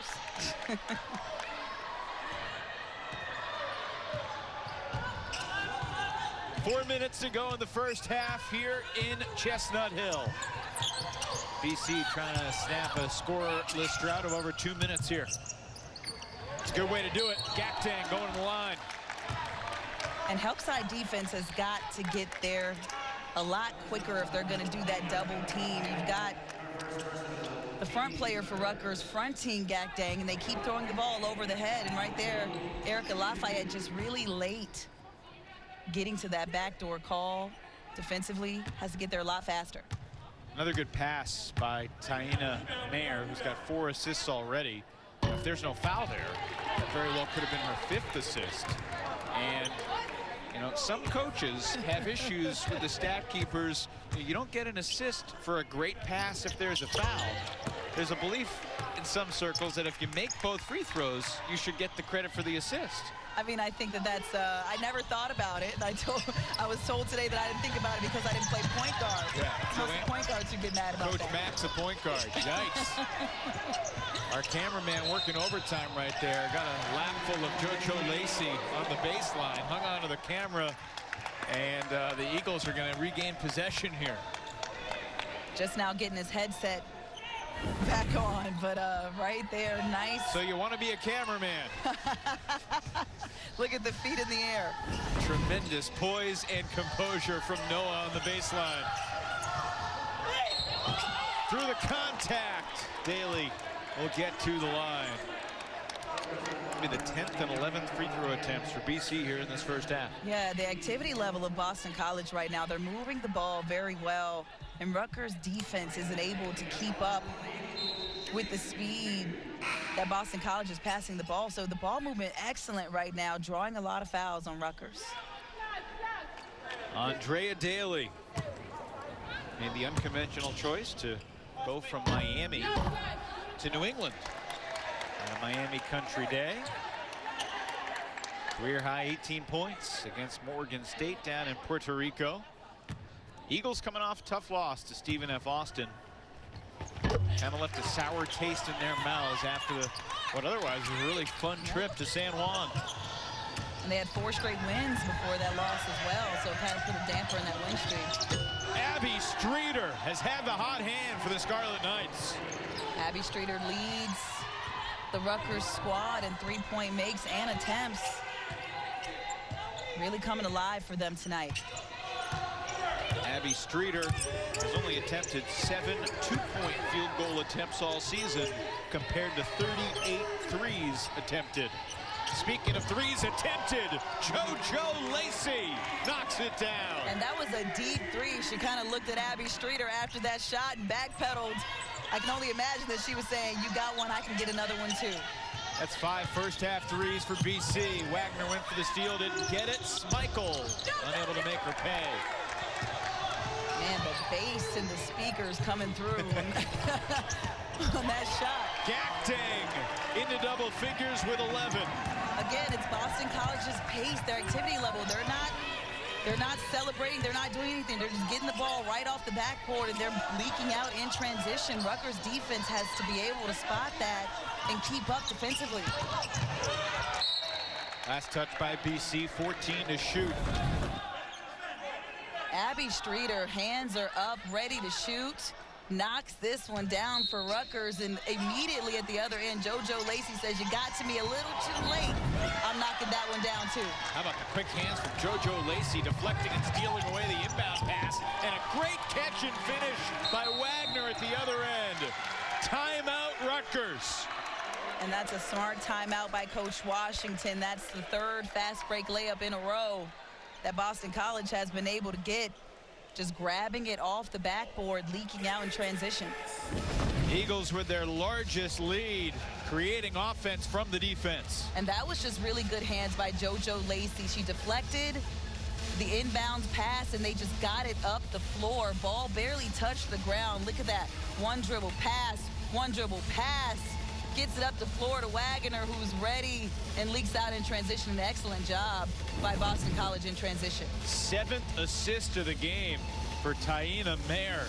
4 minutes to go in the first half here in Chestnut Hill. BC trying to snap a scoreless drought of over 2 minutes here. It's a good way to do it. Gakdeng going to the line. And Helpside defense has got to get there a lot quicker if they're going to do that double team. You've got the front player for Rutgers fronting Gakdeng, and they keep throwing the ball over the head. And right there, Erica Lafayette just really late getting to that backdoor call defensively, has to get there a lot faster. Another good pass by Taina Mair, who's got 4 assists already. If there's no foul there, that very well could have been her 5th assist. And you know, some coaches have issues with the stat keepers. You don't get an assist for a great pass if there's a foul. There's a belief in some circles that if you make both free throws, you should get the credit for the assist. I mean, I think that's, I never thought about it. I was told today that I didn't think about it because I didn't play point guard. Yeah. Most point guards who get mad about Coach that. Mack's a point guard. Yikes. Our cameraman working overtime right there. Got a lap full of JoJo Lacey on the baseline. Hung on to the camera. And the Eagles are going to regain possession here. Just now getting his headset back on, but right there, nice. So you want to be a cameraman. Look at the feet in the air. Tremendous poise and composure from Noah on the baseline. Through the contact, Daly will get to the line. Be the 10th and 11th free throw attempts for BC here in this first half. Yeah, the activity level of Boston College right now, they're moving the ball very well, and Rutgers defense isn't able to keep up with the speed that Boston College is passing the ball. So the ball movement excellent right now, drawing a lot of fouls on Rutgers. Andrea Daly made the unconventional choice to go from Miami to New England. On a Miami Country Day. Career high 18 points against Morgan State down in Puerto Rico. Eagles coming off a tough loss to Stephen F. Austin. Kind of left a sour taste in their mouths after what otherwise was a really fun trip to San Juan. And they had 4 straight wins before that loss as well, so it kind of put a damper in that win streak. Abby Streeter has had the hot hand for the Scarlet Knights. Abby Streeter leads the Rutgers squad in 3-point makes and attempts. Really coming alive for them tonight. Abby Streeter has only attempted 7 two-point field goal attempts all season compared to 38 threes attempted. Speaking of threes attempted, JoJo Lacey knocks it down. And that was a deep three. She kind of looked at Abby Streeter after that shot and backpedaled. I can only imagine that she was saying, you got one, I can get another one too. That's 5 first-half threes for BC. Wagner went for the steal, didn't get it. Michael unable to make her pay. Man, the bass and the speakers coming through on that shot. Gakdeng into double figures with 11. Again, it's Boston College's pace, their activity level. They're not celebrating, they're not doing anything. They're just getting the ball right off the backboard and they're leaking out in transition. Rutgers defense has to be able to spot that and keep up defensively. Last touch by BC, 14 to shoot. Abby Streeter, hands are up, ready to shoot. Knocks this one down for Rutgers, and immediately at the other end, JoJo Lacey says, you got to me a little too late. I'm knocking that one down too. How about the quick hands from JoJo Lacey, deflecting and stealing away the inbound pass, and a great catch and finish by Wagner at the other end. Timeout Rutgers. And that's a smart timeout by Coach Washington. That's the 3rd fast break layup in a row that Boston College has been able to get. Just grabbing it off the backboard, leaking out in transition. Eagles with their largest lead, creating offense from the defense. And that was just really good hands by JoJo Lacey. She deflected the inbounds pass, and they just got it up the floor. Ball barely touched the ground. Look at that. One dribble pass, gets it up the floor to Wagner, who's ready and leaks out in transition. An excellent job by Boston College in transition. 7th assist of the game for Taina Mair,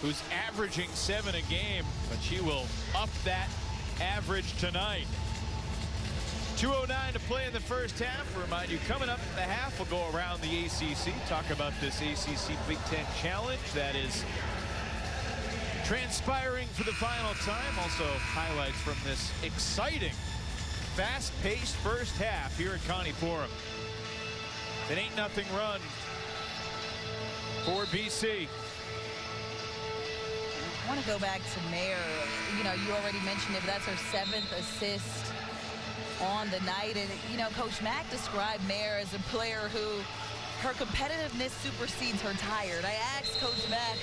who's averaging 7 a game, but she will up that average tonight. 2:09 to play in the first half. Remind you, coming up in the half, we'll go around the ACC, talk about this ACC-Big 10 challenge that is transpiring for the final time. Also highlights from this exciting, fast-paced first half here at Connie Forum. An 8-0 run for BC. I want to go back to Mair. You know, you already mentioned it, but that's her 7th assist on the night. And, you know, Coach Mack described Mair as a player who her competitiveness supersedes her tired. I asked Coach Mack,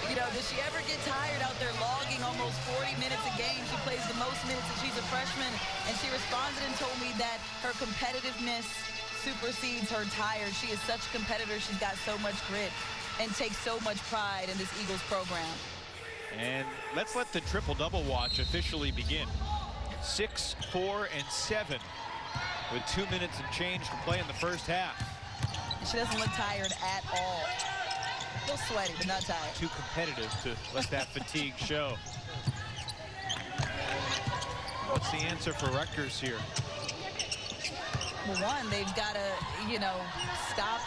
you know, does she ever get tired out there logging almost 40 minutes a game? She plays the most minutes and she's a freshman. And she responded and told me that her competitiveness supersedes her tired. She is such a competitor. She's got so much grit and takes so much pride in this Eagles program. And let's let the triple-double watch officially begin. 6, 4, and 7 with 2 minutes and change to play in the first half. She doesn't look tired at all. A little sweaty, but not tired. Too competitive to let that fatigue show. What's the answer for Rutgers here? Well, one, they've got to, stop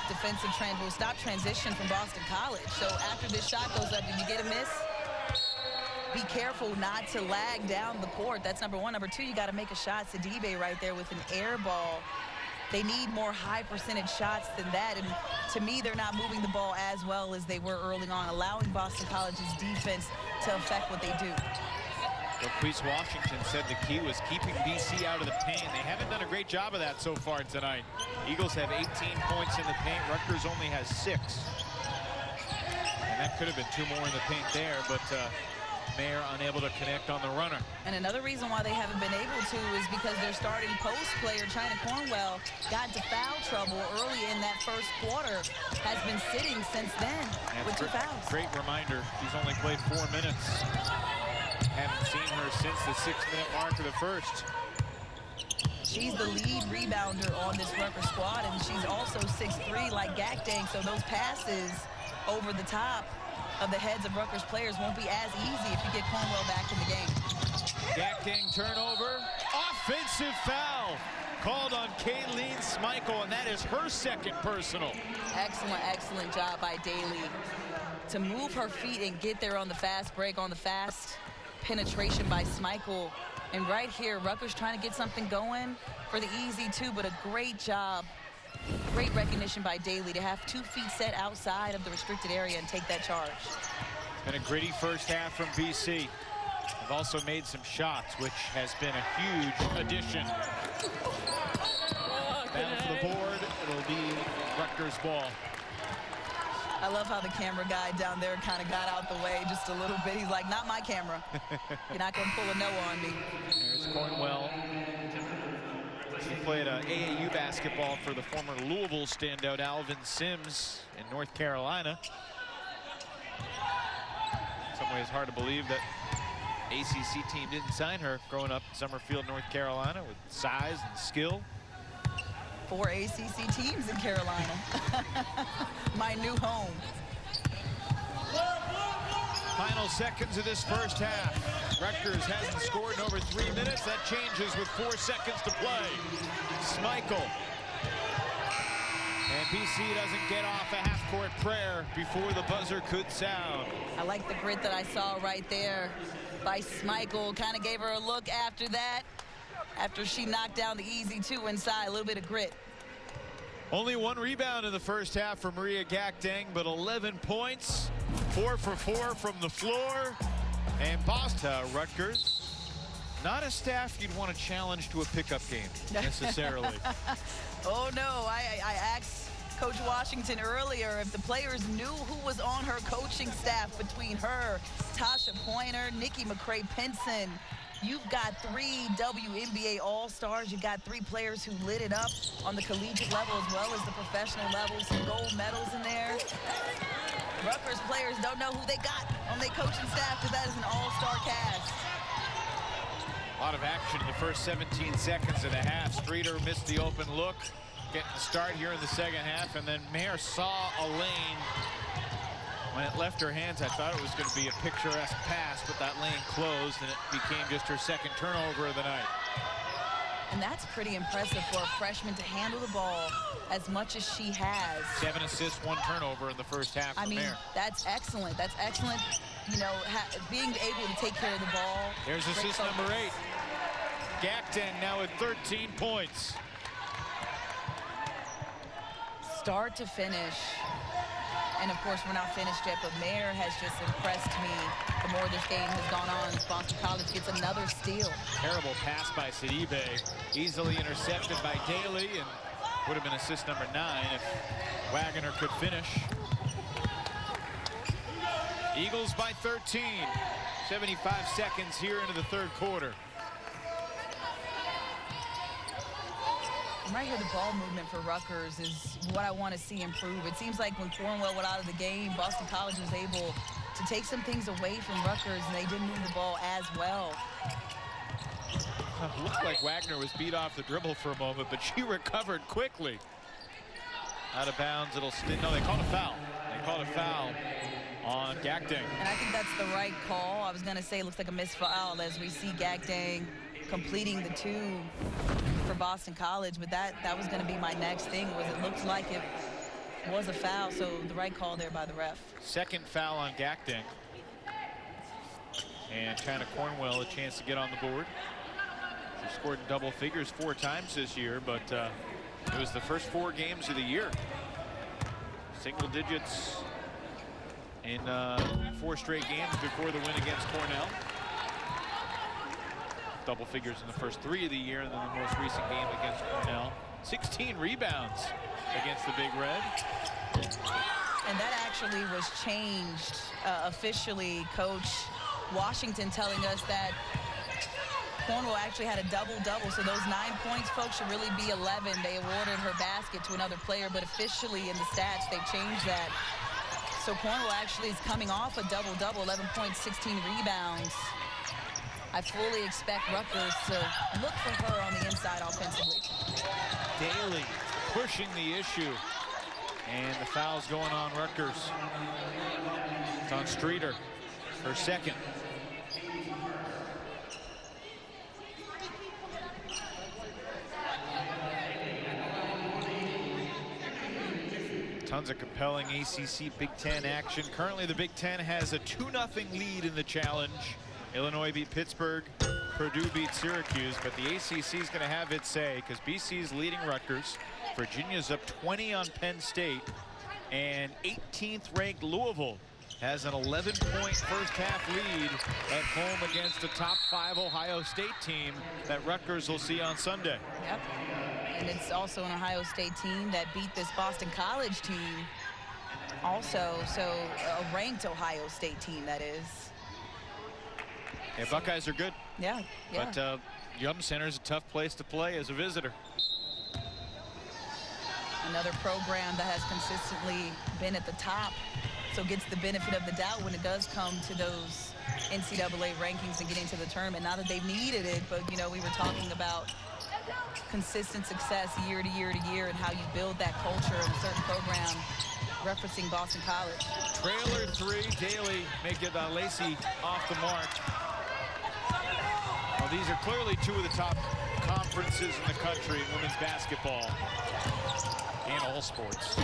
stop transition from Boston College. So after this shot goes up, did you get a miss? Be careful not to lag down the court. That's number one. Number two, you got to make a shot. Sidibe right there with an air ball. They need more high percentage shots than that. And to me, they're not moving the ball as well as they were early on, allowing Boston College's defense to affect what they do. Gakdeng Washington said the key was keeping BC out of the paint. They haven't done a great job of that so far tonight. Eagles have 18 points in the paint. Rutgers only has 6. And that could have been 2 more in the paint there, but Mair unable to connect on the runner. And another reason why they haven't been able to is because their starting post player, Taina Mair, got into foul trouble early in that first quarter, has been sitting since then with 2 fouls. Great reminder. She's only played 4 minutes. Haven't seen her since the 6-minute mark of the first. She's the lead rebounder on this Rutgers squad, and she's also 6'3" like Gakdeng, so those passes over the top of the heads of Rutgers players won't be as easy if you get Cornwell back in the game. Gakdeng turnover, offensive foul called on Kayleen Smichael, and that is her second personal. Excellent job by Daly to move her feet and get there on the fast break, on the fast penetration by Smichael. And right here, Rutgers trying to get something going for the easy 2, but a great job. Great recognition by Daly to have 2 feet set outside of the restricted area and take that charge. Been a gritty first half from BC. They've also made some shots, which has been a huge addition. Battle for the board. It'll be Rutgers ball. I love how the camera guy down there kind of got out the way just a little bit. He's like, not my camera. You're not going to pull a no on me. There's Cornwell. He played AAU basketball for the former Louisville standout Alvin Sims in North Carolina. In some ways, hard to believe that ACC team didn't sign her growing up in Summerfield, North Carolina, with size and skill. 4 ACC teams in Carolina. My new home. Final seconds of this first half. Rutgers hasn't scored in over 3 minutes. That changes with 4 seconds to play. Smichael. And BC doesn't get off a half-court prayer before the buzzer could sound. I like the grit that I saw right there by Smichael. Kind of gave her a look after that. After she knocked down the easy 2 inside, a little bit of grit. Only 1 rebound in the first half for Maria Gakdeng, but 11 points, 4 for 4 from the floor. And Rutgers, not a staff you'd want to challenge to a pickup game necessarily. Oh no, I asked Coach Washington earlier if the players knew who was on her coaching staff between her, Tasha Pointer, Nikki McCray-Pinson. You've got 3 WNBA All-Stars. You've got 3 players who lit it up on the collegiate level as well as the professional level. Some gold medals in there. Rutgers players don't know who they got on their coaching staff because that is an all-star cast. A lot of action in the first 17 seconds of the half. Streeter missed the open look. Getting the start here in the second half, and then Mair saw a lane. When it left her hands, I thought it was going to be a picturesque pass, but that lane closed, and it became just her second turnover of the night. And that's pretty impressive for a freshman to handle the ball as much as she has. 7 assists, 1 turnover in the first half for Mair. That's excellent. That's excellent, being able to take care of the ball. There's assist number 8. Gakdeng now with 13 points. Start to finish. And of course, we're not finished yet, but Mair has just impressed me. The more this game has gone on, Boston College gets another steal. Terrible pass by Sidibe, easily intercepted by Daly, and would have been assist number 9 if Wagner could finish. Eagles by 13, 75 seconds here into the third quarter. And right here, the ball movement for Rutgers is what I want to see improve. It seems like when Cornwell went out of the game, Boston College was able to take some things away from Rutgers, and they didn't move the ball as well. Looked like Wagner was beat off the dribble for a moment, but she recovered quickly. Out of bounds, it'll spin. No, they called a foul. They called a foul on Gakdeng. And I think that's the right call. I was going to say it looks like a missed foul as we see Gakdeng completing the 2 for Boston College, but that was going to be my next thing, was it looked like it was a foul, so the right call there by the ref. Second foul on Gakdeng. And Taina Cornwell a chance to get on the board. She scored in double figures 4 times this year, but it was the first 4 games of the year. Single digits in 4 straight games before the win against Cornell. Double figures in the first 3 of the year, and then the most recent game against Cornell. 16 rebounds against the Big Red. And that actually was changed officially. Coach Washington telling us that Cornwell actually had a double-double, so those 9 points, folks, should really be 11. They awarded her basket to another player, but officially in the stats, they changed that. So Cornwell actually is coming off a double-double, 11 points, 16 rebounds. I fully expect Rutgers to look for her on the inside offensively. Daly pushing the issue. And the foul's going on Rutgers. It's on Streeter, her second. Tons of compelling ACC-Big Ten action. Currently, the Big Ten has a 2-0 lead in the challenge. Illinois beat Pittsburgh, Purdue beat Syracuse, but the ACC is going to have its say because BC is leading Rutgers. Virginia's up 20 on Penn State, and 18th ranked Louisville has an 11-point first-half lead at home against a top 5 Ohio State team that Rutgers will see on Sunday. Yep. And it's also an Ohio State team that beat this Boston College team also, so a ranked Ohio State team, that is. Yeah, Buckeyes are good. Yeah. But Yum Center's a tough place to play as a visitor. Another program that has consistently been at the top, so gets the benefit of the doubt when it does come to those NCAA rankings and getting to the tournament. Not that they've needed it, but, you know, we were talking about consistent success year to year to year and how you build that culture in a certain program, referencing Boston College. Trailer 3, Daly make it Lacey off the mark. Well, these are clearly 2 of the top conferences in the country in women's basketball and all sports.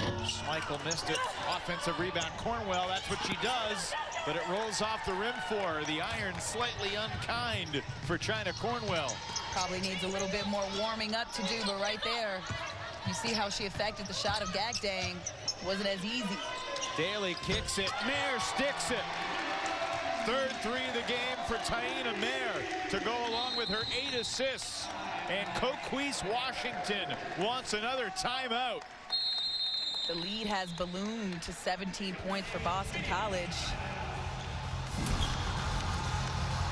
Michael missed it. Offensive rebound. Cornwell, that's what she does, but it rolls off the rim for her. The iron slightly unkind for Taina Cornwell. Probably needs a little bit more warming up to do, but right there, you see how she affected the shot of Gakdeng. Wasn't as easy. Daly kicks it. Mair sticks it. Third 3 of the game for Taina Mair to go along with her 8 assists. And Coquise Washington wants another timeout. The lead has ballooned to 17 points for Boston College.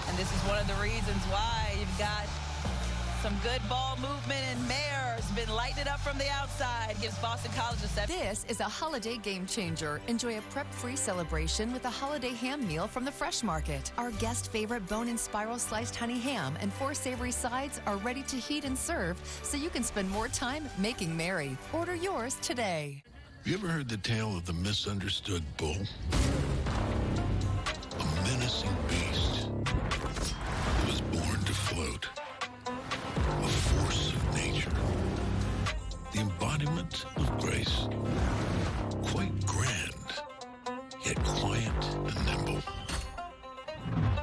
And this is one of the reasons why you've got some good ball movement, and Mair's been lighting it up from the outside. Gives Boston College a 7. This is a holiday game changer. Enjoy a prep-free celebration with a holiday ham meal from the Fresh Market. Our guest favorite bone and spiral sliced honey ham and 4 savory sides are ready to heat and serve, so you can spend more time making merry. Order yours today. You ever heard the tale of the misunderstood bull? A menacing beast that was born to float. A force of nature. The embodiment of grace. Quite grand, yet quiet and nimble.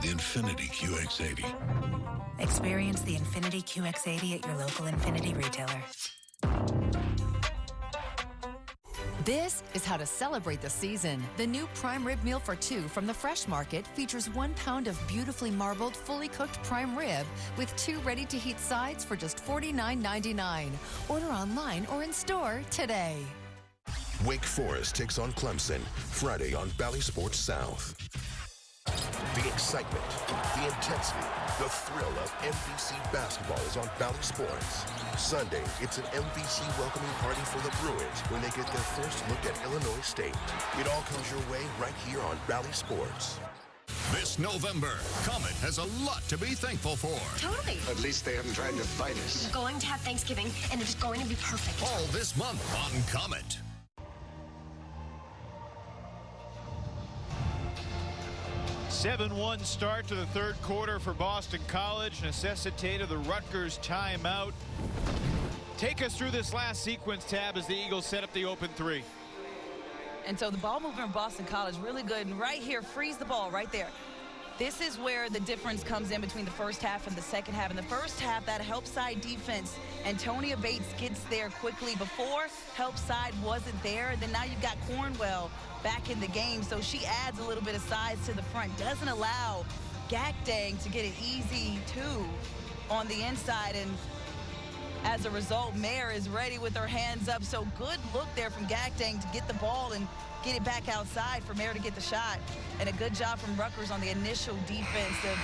The Infiniti QX80. Experience the Infiniti QX80 at your local Infiniti retailer. This is how to celebrate the season. The new prime rib meal for 2 from the Fresh Market features 1 pound of beautifully marbled, fully cooked prime rib with 2 ready-to-heat sides for just $49.99. Order online or in store today. Wake Forest takes on Clemson Friday on Bally Sports South. The excitement, the intensity, the thrill of MVC basketball is on Bally Sports. Sunday, it's an MVC welcoming party for the Bruins when they get their first look at Illinois State. It all comes your way right here on Bally Sports. This November, Comet has a lot to be thankful for. Totally. At least they haven't tried to fight us. We're going to have Thanksgiving, and it's going to be perfect. All this month on Comet. A 7-1 start to the third quarter for Boston College necessitated the Rutgers timeout. Take us through this last sequence, Tab, as the Eagles set up the open three. And so the ball movement in Boston College really good. And right here, freeze the ball right there. This is where the difference comes in between the first half and the second half. In the first half, that help side defense, Antonia Bates gets there quickly. Before, help side wasn't there. And then now you've got Cornwell back in the game. So she adds a little bit of size to the front. Doesn't allow Gakdeng to get an easy two on the inside. And as a result, Mair is ready with her hands up. So good look there from Gakdeng to get the ball and get it back outside for Mair to get the shot. And a good job from Rutgers on the initial defense of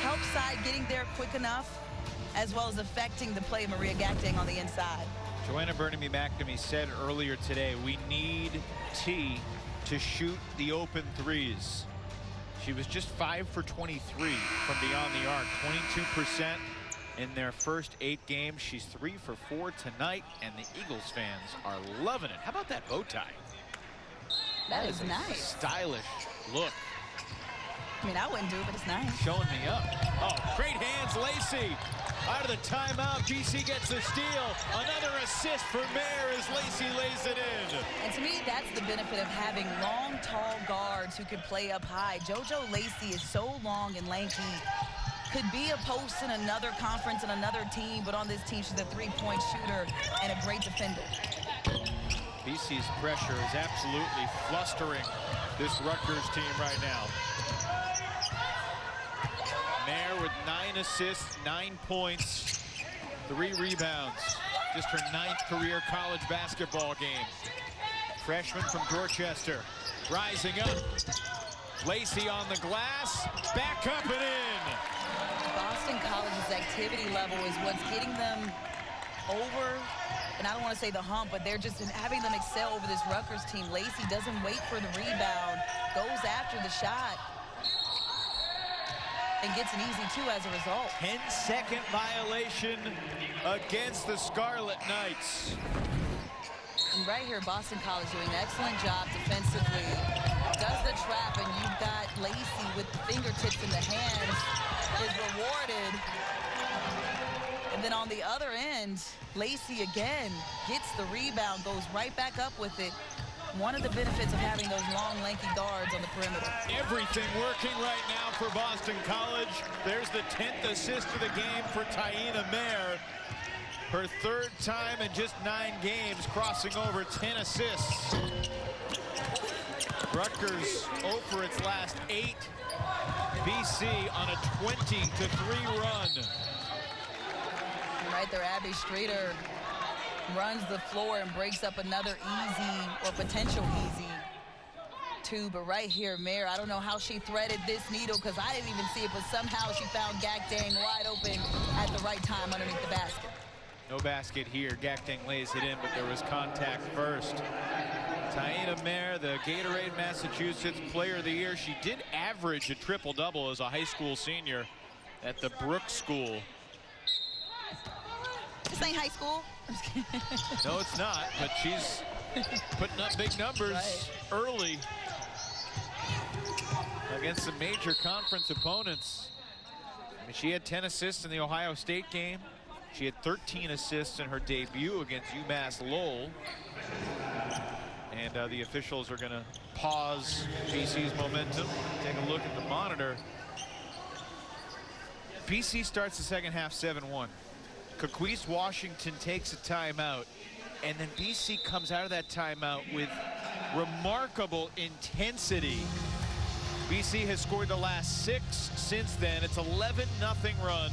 help side getting there quick enough, as well as affecting the play of Maria Gakdeng on the inside. Joanna Burnhamy-McNamee said earlier today, we need T to shoot the open threes. She was just 5 for 23 from beyond the arc, 22% in their first 8 games. She's 3 for 4 tonight, and the Eagles fans are loving it. How about that bow tie? That is nice. Stylish look. I mean, I wouldn't do it, but it's nice. Showing me up. Oh, great hands, Lacey. Out of the timeout, BC gets the steal. Another assist for Mair as Lacey lays it in. And to me, that's the benefit of having long, tall guards who can play up high. JoJo Lacey is so long and lanky. Could be a post in another conference and another team, but on this team, she's a three-point shooter and a great defender. BC's pressure is absolutely flustering this Rutgers team right now. Mair with 9 assists, 9 points, 3 rebounds. Just her 9th career college basketball game. Freshman from Dorchester, rising up. Lacey on the glass, back up and in. Boston College's activity level is what's getting them over, and I don't want to say the hump, but they're just having them excel over this Rutgers team. Lacey doesn't wait for the rebound, goes after the shot, and gets an easy two as a result. 10-second violation against the Scarlet Knights. And right here, Boston College doing an excellent job defensively. Does the trap, and you've got Lacey with the fingertips in the hands is rewarded. And then on the other end, Lacey again gets the rebound, goes right back up with it. One of the benefits of having those long, lanky guards on the perimeter. Everything working right now for Boston College. There's the 10th assist of the game for Taina Mair. Her 3rd time in just 9 games, crossing over 10 assists. Rutgers 0 for its last 8. BC on a 20-3 run. Right there, Abby Streeter runs the floor and breaks up another easy or potential easy two. But right here, Mair, I don't know how she threaded this needle because I didn't even see it, but somehow she found Gakdeng wide open at the right time underneath the basket. No basket here. Gakdeng lays it in, but there was contact first. Taina Mair, the Gatorade Massachusetts Player of the Year. She did average a triple-double as a high school senior at the Brooks School. This ain't high school. No, it's not, but she's putting up big numbers early against some major conference opponents. I mean, she had 10 assists in the Ohio State game. She had 13 assists in her debut against UMass Lowell. And the officials are going to pause BC's momentum. Take a look at the monitor. BC starts the second half 7-1. Kaquise Washington takes a timeout, and then BC comes out of that timeout with remarkable intensity. BC has scored the last 6 since then. It's 11-0 run.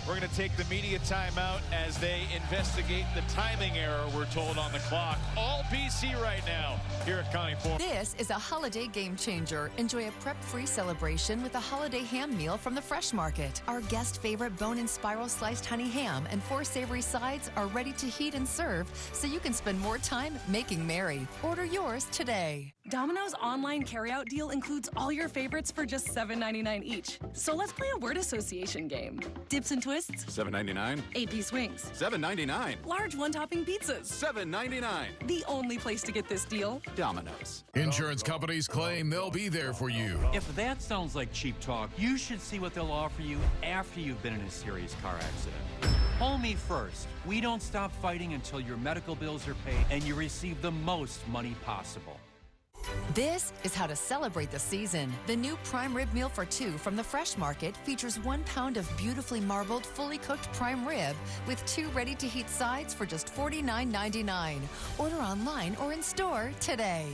We're going to take the media timeout as they investigate the timing error, we're told, on the clock. All BC right now here at Connie Forum. This is a holiday game changer. Enjoy a prep-free celebration with a holiday ham meal from the Fresh Market. Our guest favorite bone and spiral sliced honey ham and 4 savory sides are ready to heat and serve so you can spend more time making merry. Order yours today. Domino's online carryout deal includes all your favorites for just $7.99 each. So let's play a word association game. Dips and twists, $7.99. AP swings, $7.99. large one-topping pizzas, $7.99. the only place to get this deal. Domino's. Insurance companies claim they'll be there for you. If that sounds like cheap talk, you should see what they'll offer you after you've been in a serious car accident. Call me first. We don't stop fighting until your medical bills are paid and you receive the most money possible. This is how to celebrate the season. The new prime rib meal for two from the Fresh Market features 1 pound of beautifully marbled, fully cooked prime rib with 2 ready-to-heat sides for just $49.99. Order online or in store today.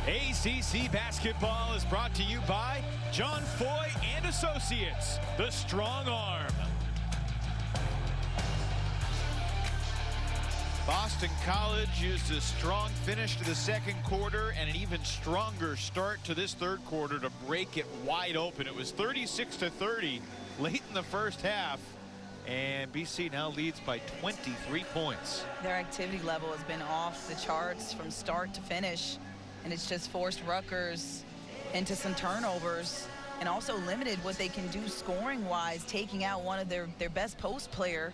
ACC basketball is brought to you by John Foy and Associates, the strong arm. Boston College used a strong finish to the second quarter and an even stronger start to this third quarter to break it wide open. It was 36-30 late in the first half, and BC now leads by 23 points. Their activity level has been off the charts from start to finish, and it's just forced Rutgers into some turnovers and also limited what they can do scoring-wise. Taking out one of their best post player,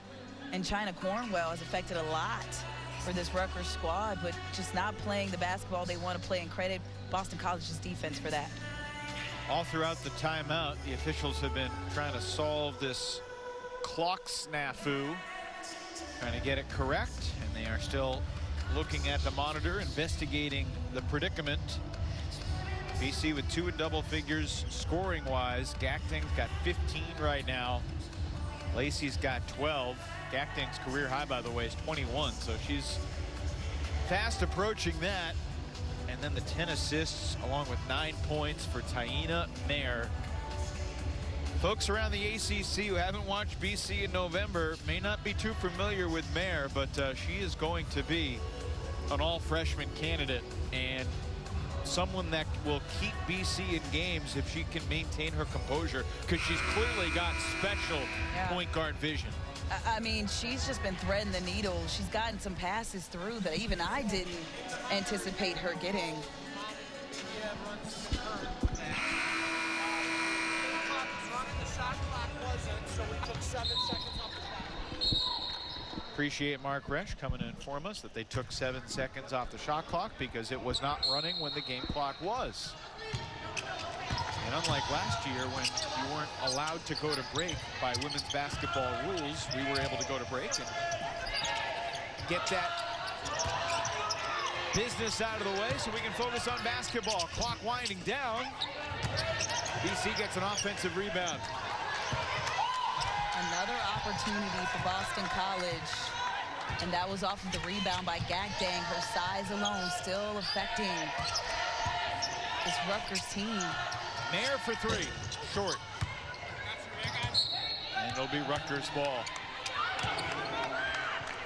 and China Cornwell has affected a lot for this Rutgers squad, but just not playing the basketball they want to play, and credit Boston College's defense for that. All throughout the timeout, the officials have been trying to solve this clock snafu, trying to get it correct, and they are still looking at the monitor, investigating the predicament. BC with 2 in double figures scoring wise. Gakdeng's got 15 right now. Lacey's got 12. Gakdeng's career high, by the way, is 21, so she's fast approaching that. And then the 10 assists along with 9 points for Taina Mair. Folks around the ACC who haven't watched BC in November may not be too familiar with Mair, but she is going to be an all-freshman candidate and someone that will keep BC in games if she can maintain her composure, because she's clearly got special point guard vision. I mean, she's just been threading the needle. She's gotten some passes through that even I didn't anticipate her getting. Appreciate Mark Resch coming to inform us that they took 7 seconds off the shot clock because it was not running when the game clock was. And unlike last year when you weren't allowed to go to break by women's basketball rules, we were able to go to break and get that business out of the way so we can focus on basketball. Clock winding down. BC gets an offensive rebound. Another opportunity for Boston College, and that was off of the rebound by Gakdeng. Her size alone still affecting this Rutgers team. Mair for 3, short. And it'll be Rutgers ball.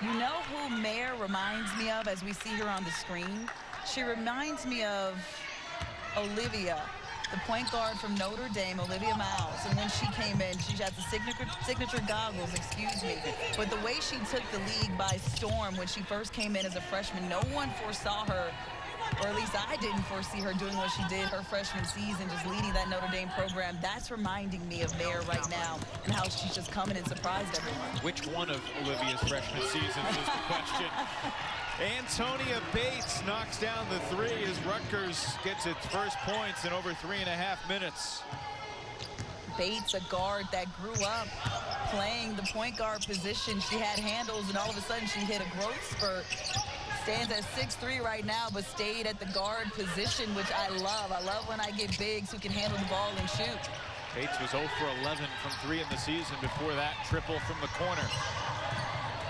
You know who Mair reminds me of as we see her on the screen? She reminds me of Olivia, the point guard from Notre Dame, Olivia Miles. And when she came in, she had the signature goggles, excuse me. But the way she took the league by storm when she first came in as a freshman, no one foresaw her, or at least I didn't foresee her doing what she did her freshman season, just leading that Notre Dame program. That's reminding me of Mair right now, and how she's just coming and surprised everyone. Which one of Olivia's freshman seasons is the question? Antonia Bates knocks down the 3 as Rutgers gets its first points in over 3.5 minutes. Bates, a guard that grew up playing the point guard position. She had handles, and all of a sudden she hit a growth spurt. Stands at 6'3" right now, but stayed at the guard position, which I love. I love when I get bigs who can handle the ball and shoot. Bates was 0 for 11 from 3 in the season. Before that, triple from the corner.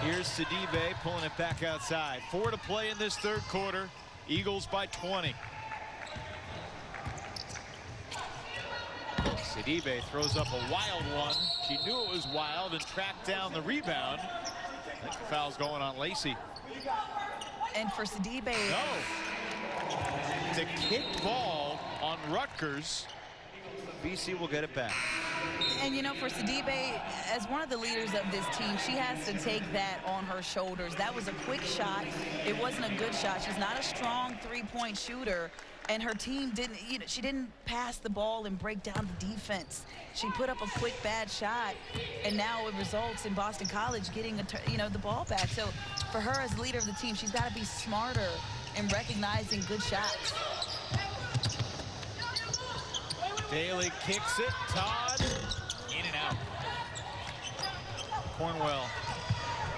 Here's Sidibe pulling it back outside. 4 to play in this third quarter. Eagles by 20. Sidibe throws up a wild one. She knew it was wild and tracked down the rebound. I think the foul's going on Lacey. And for Sidibe. No. It's a kicked ball on Rutgers. BC will get it back. And, you know, for Sidibe, as one of the leaders of this team, she has to take that on her shoulders. That was a quick shot. It wasn't a good shot. She's not a strong three-point shooter. And her team didn't, you know, she didn't pass the ball and break down the defense. She put up a quick bad shot, and now it results in Boston College getting, the ball back. So for her as leader of the team, she's got to be smarter in recognizing good shots. Daly kicks it. Todd in and out. Cornwell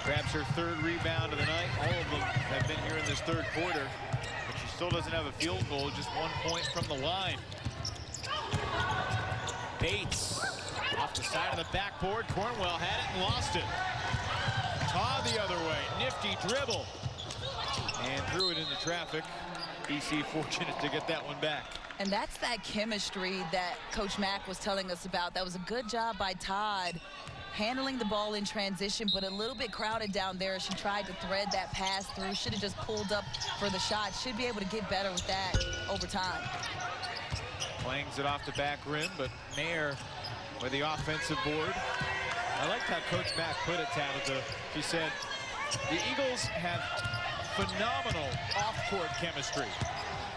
grabs her third rebound of the night. All of them have been here in this third quarter. But she still doesn't have a field goal, just 1 point from the line. Bates off the side of the backboard. Cornwell had it and lost it. Todd the other way. Nifty dribble. And threw it into traffic. BC fortunate to get that one back. And that's that chemistry that Coach Mack was telling us about. That was a good job by Todd handling the ball in transition, but a little bit crowded down there. She tried to thread that pass through. Should have just pulled up for the shot. Should be able to get better with that over time. Clangs it off the back rim, but Mair with the offensive board. I liked how Coach Mack put it, Tabitha. She said, the Eagles have phenomenal off-court chemistry.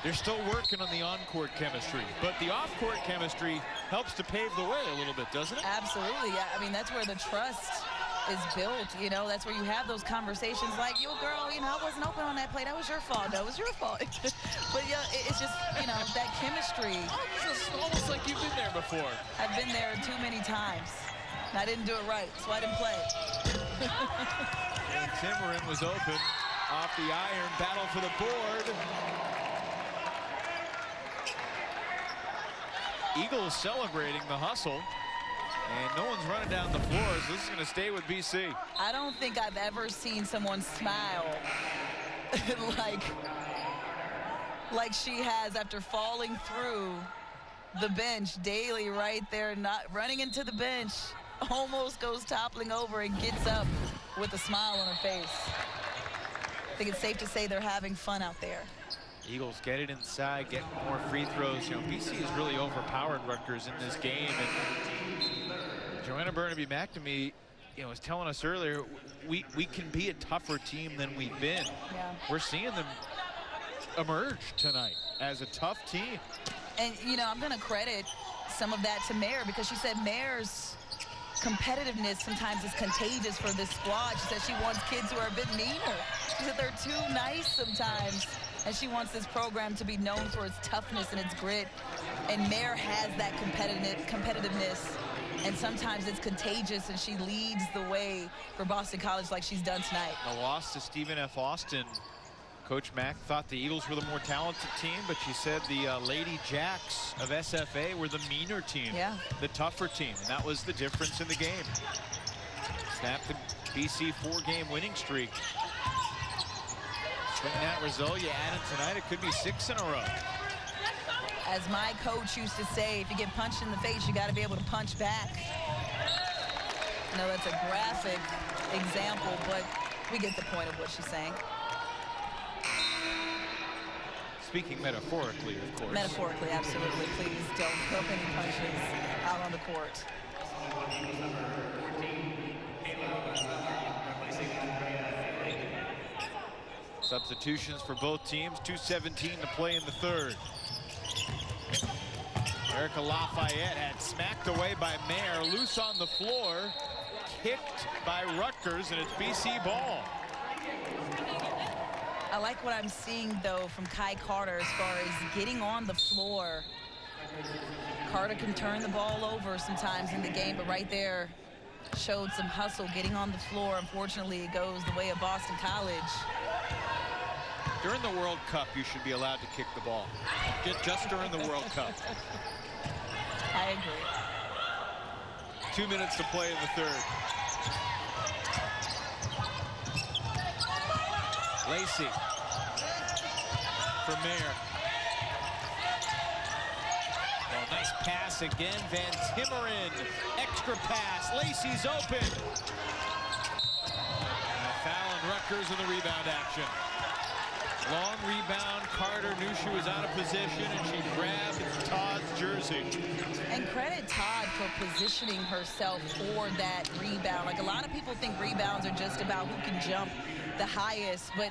They're still working on the on-court chemistry, but the off-court chemistry helps to pave the way a little bit, doesn't it? Absolutely. I mean, that's where the trust is built, you know. That's where you have those conversations like, yo, girl, you know, I wasn't open on that play. That was your fault. That was your fault. But, yeah, it's just, you know, that chemistry. It's almost like you've been there before. I've been there too many times. I didn't do it right, so I didn't play. And Timmerin was open off the iron. Battle for the board. Eagles celebrating the hustle, and no one's running down the floor, so this is going to stay with BC. I don't think I've ever seen someone smile like she has after falling through the bench. Daly right there, not running into the bench, almost goes toppling over and gets up with a smile on her face. I think it's safe to say they're having fun out there. Eagles get it inside, get more free throws. You know, BC has really overpowered Rutgers in this game. And Joanna Burnaby-McNamee, you know, was telling us earlier, we can be a tougher team than we've been. Yeah. We're seeing them emerge tonight as a tough team. And, you know, I'm going to credit some of that to Mair, because she said Mair's competitiveness sometimes is contagious for this squad. She said she wants kids who are a bit meaner. She said they're too nice sometimes. And she wants this program to be known for its toughness and its grit. And Mair has that competitiveness, and sometimes it's contagious, and she leads the way for Boston College like she's done tonight. A loss to Stephen F. Austin. Coach Mack thought the Eagles were the more talented team, but she said the Lady Jacks of SFA were the meaner team, the tougher team, and that was the difference in the game. Snapped the BC 4-game winning streak. Swing that result, you add it tonight, it could be 6 in a row. As my coach used to say, if you get punched in the face, you got to be able to punch back. No, that's a graphic example, but we get the point of what she's saying. Speaking metaphorically, of course. Metaphorically, absolutely. Please don't throw any punches out on the court. Substitutions for both teams, 2:17 to play in the third. Erica Lafayette had smacked away by Mair, loose on the floor, kicked by Rutgers, and it's BC ball. I like what I'm seeing, though, from Kai Carter as far as getting on the floor. Carter can turn the ball over sometimes in the game, but right there showed some hustle, getting on the floor. Unfortunately, it goes the way of Boston College. During the World Cup, you should be allowed to kick the ball. Just during the World Cup. I agree. 2 minutes to play in the third. Lacey for Mair. Oh, nice pass again. Van Timmeren, extra pass. Lacey's open. And a foul on Rutgers in the rebound action. Long rebound. Carter knew she was out of position, and she grabbed Todd's jersey. And credit Todd for positioning herself for that rebound. Like, a lot of people think rebounds are just about who can jump the highest, but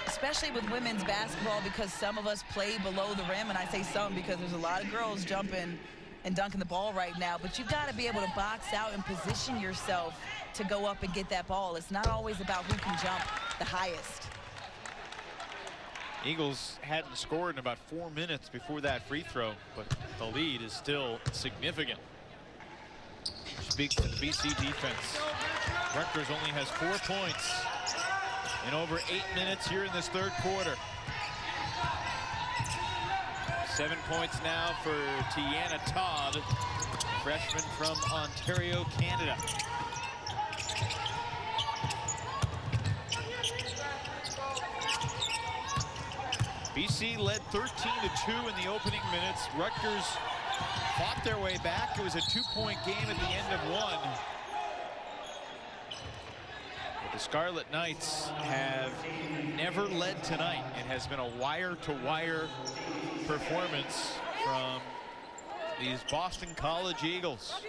especially with women's basketball, because some of us play below the rim, and I say some because there's a lot of girls jumping and dunking the ball right now, but you've got to be able to box out and position yourself to go up and get that ball. It's not always about who can jump the highest. Eagles hadn't scored in about 4 minutes before that free throw, but the lead is still significant. Speaks to the BC defense. Rutgers only has 4 points in over 8 minutes here in this third quarter. 7 points now for Taina Todd, freshman from Ontario, Canada. BC led 13-2 in the opening minutes. Rutgers fought their way back. It was a 2-point game at the end of one. But the Scarlet Knights have never led tonight. It has been a wire-to-wire performance from these Boston College Eagles.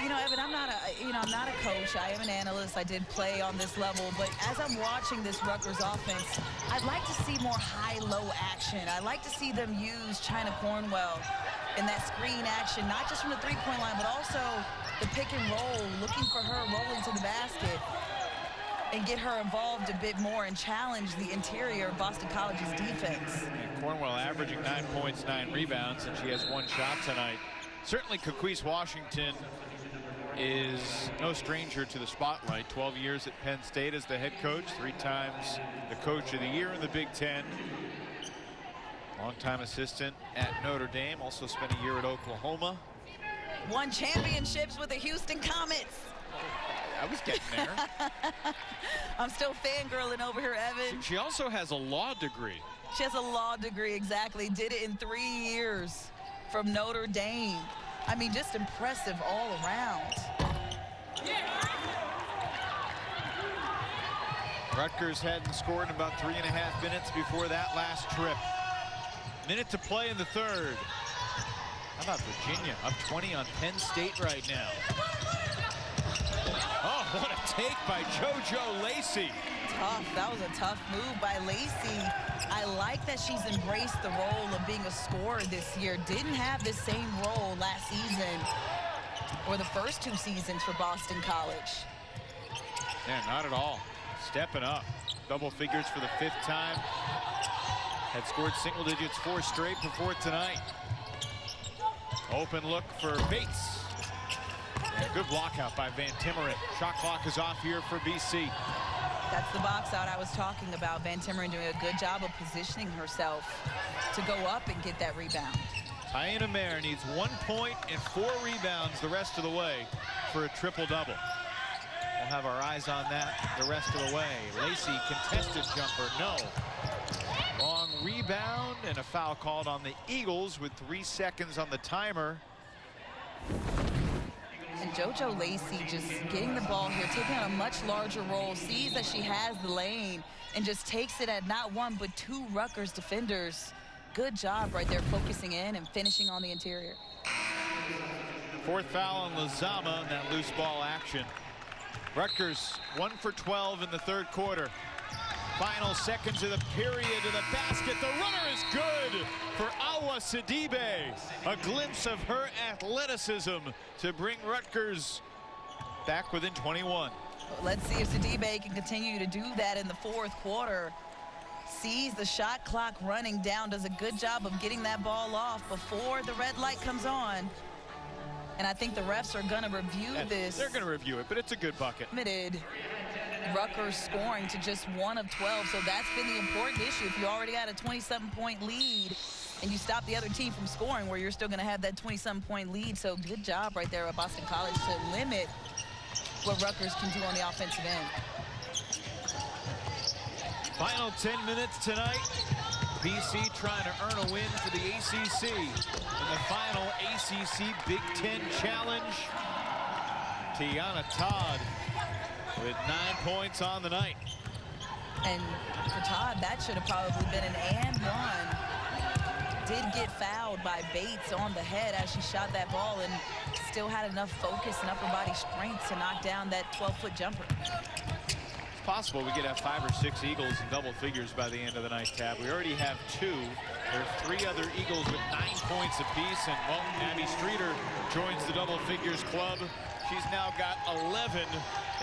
You know, Evan, I'm not a coach. I am an analyst. I did play on this level, but as I'm watching this Rutgers offense, I'd like to see more high-low action. I'd like to see them use China Cornwell in that screen action, not just from the three-point line, but also the pick and roll, looking for her rolling to the basket, and get her involved a bit more and challenge the interior of Boston College's defense. And Cornwell averaging 9 points, 9 rebounds, and she has 1 shot tonight. Certainly, Kacquise Washington is no stranger to the spotlight. 12 years at Penn State as the head coach, 3 times the coach of the year in the Big Ten. Longtime assistant at Notre Dame, also spent a year at Oklahoma. Won championships with the Houston Comets. I was getting there. I'm still fangirling over here, Evan. She also has a law degree. She has a law degree, exactly. Did it in 3 years from Notre Dame. I mean, just impressive all around. Rutgers hadn't scored in about 3.5 minutes before that last trip. Minute to play in the third. How about Virginia up 20 on Penn State right now? Oh, what a take by JoJo Lacey. Tough. That was a tough move by Lacey. I like that she's embraced the role of being a scorer this year. Didn't have the same role last season or the first 2 seasons for Boston College. Yeah, not at all. Stepping up. Double figures for the 5th time. Had scored single digits 4 straight before tonight. Open look for Bates. And a good block out by Van Timmeren. Shot clock is off here for BC. That's the box out I was talking about. Van Timmeren doing a good job of positioning herself to go up and get that rebound. Taina Mair needs 1 point and 4 rebounds the rest of the way for a triple-double. We'll have our eyes on that the rest of the way. Lacey, contested jumper, no. Long rebound and a foul called on the Eagles with 3 seconds on the timer. And JoJo Lacey just getting the ball here, taking on a much larger role, sees that she has the lane, and just takes it at not 1 but 2 Rutgers defenders. Good job right there, focusing in and finishing on the interior. 4th foul on Lozama in that loose ball action. Rutgers 1 for 12 in the third quarter. Final seconds of the period to the basket. The runner is good for Awa Sidibe. A glimpse of her athleticism to bring Rutgers back within 21. Let's see if Sidibe can continue to do that in the 4th quarter. Sees the shot clock running down, does a good job of getting that ball off before the red light comes on. And I think the refs are going to review this. They're going to review it, but it's a good bucket. Limited Rutgers scoring to just 1 of 12. So that's been the important issue. If you already got a 27-point lead and you stop the other team from scoring, where you're still going to have that 27-point lead. So good job right there at Boston College to limit what Rutgers can do on the offensive end. Final 10 minutes tonight. BC trying to earn a win for the ACC in the final ACC-Big Ten Challenge. Tiana Todd with 9 points on the night. And for Todd, that should have probably been an and one. Did get fouled by Bates on the head as she shot that ball, and still had enough focus and upper body strength to knock down that 12-foot jumper. It's possible we could have 5 or 6 Eagles in double figures by the end of the night, Tab. We already have 2. There are 3 other Eagles with 9 points apiece, and well, Abby Streeter joins the double figures club. She's now got 11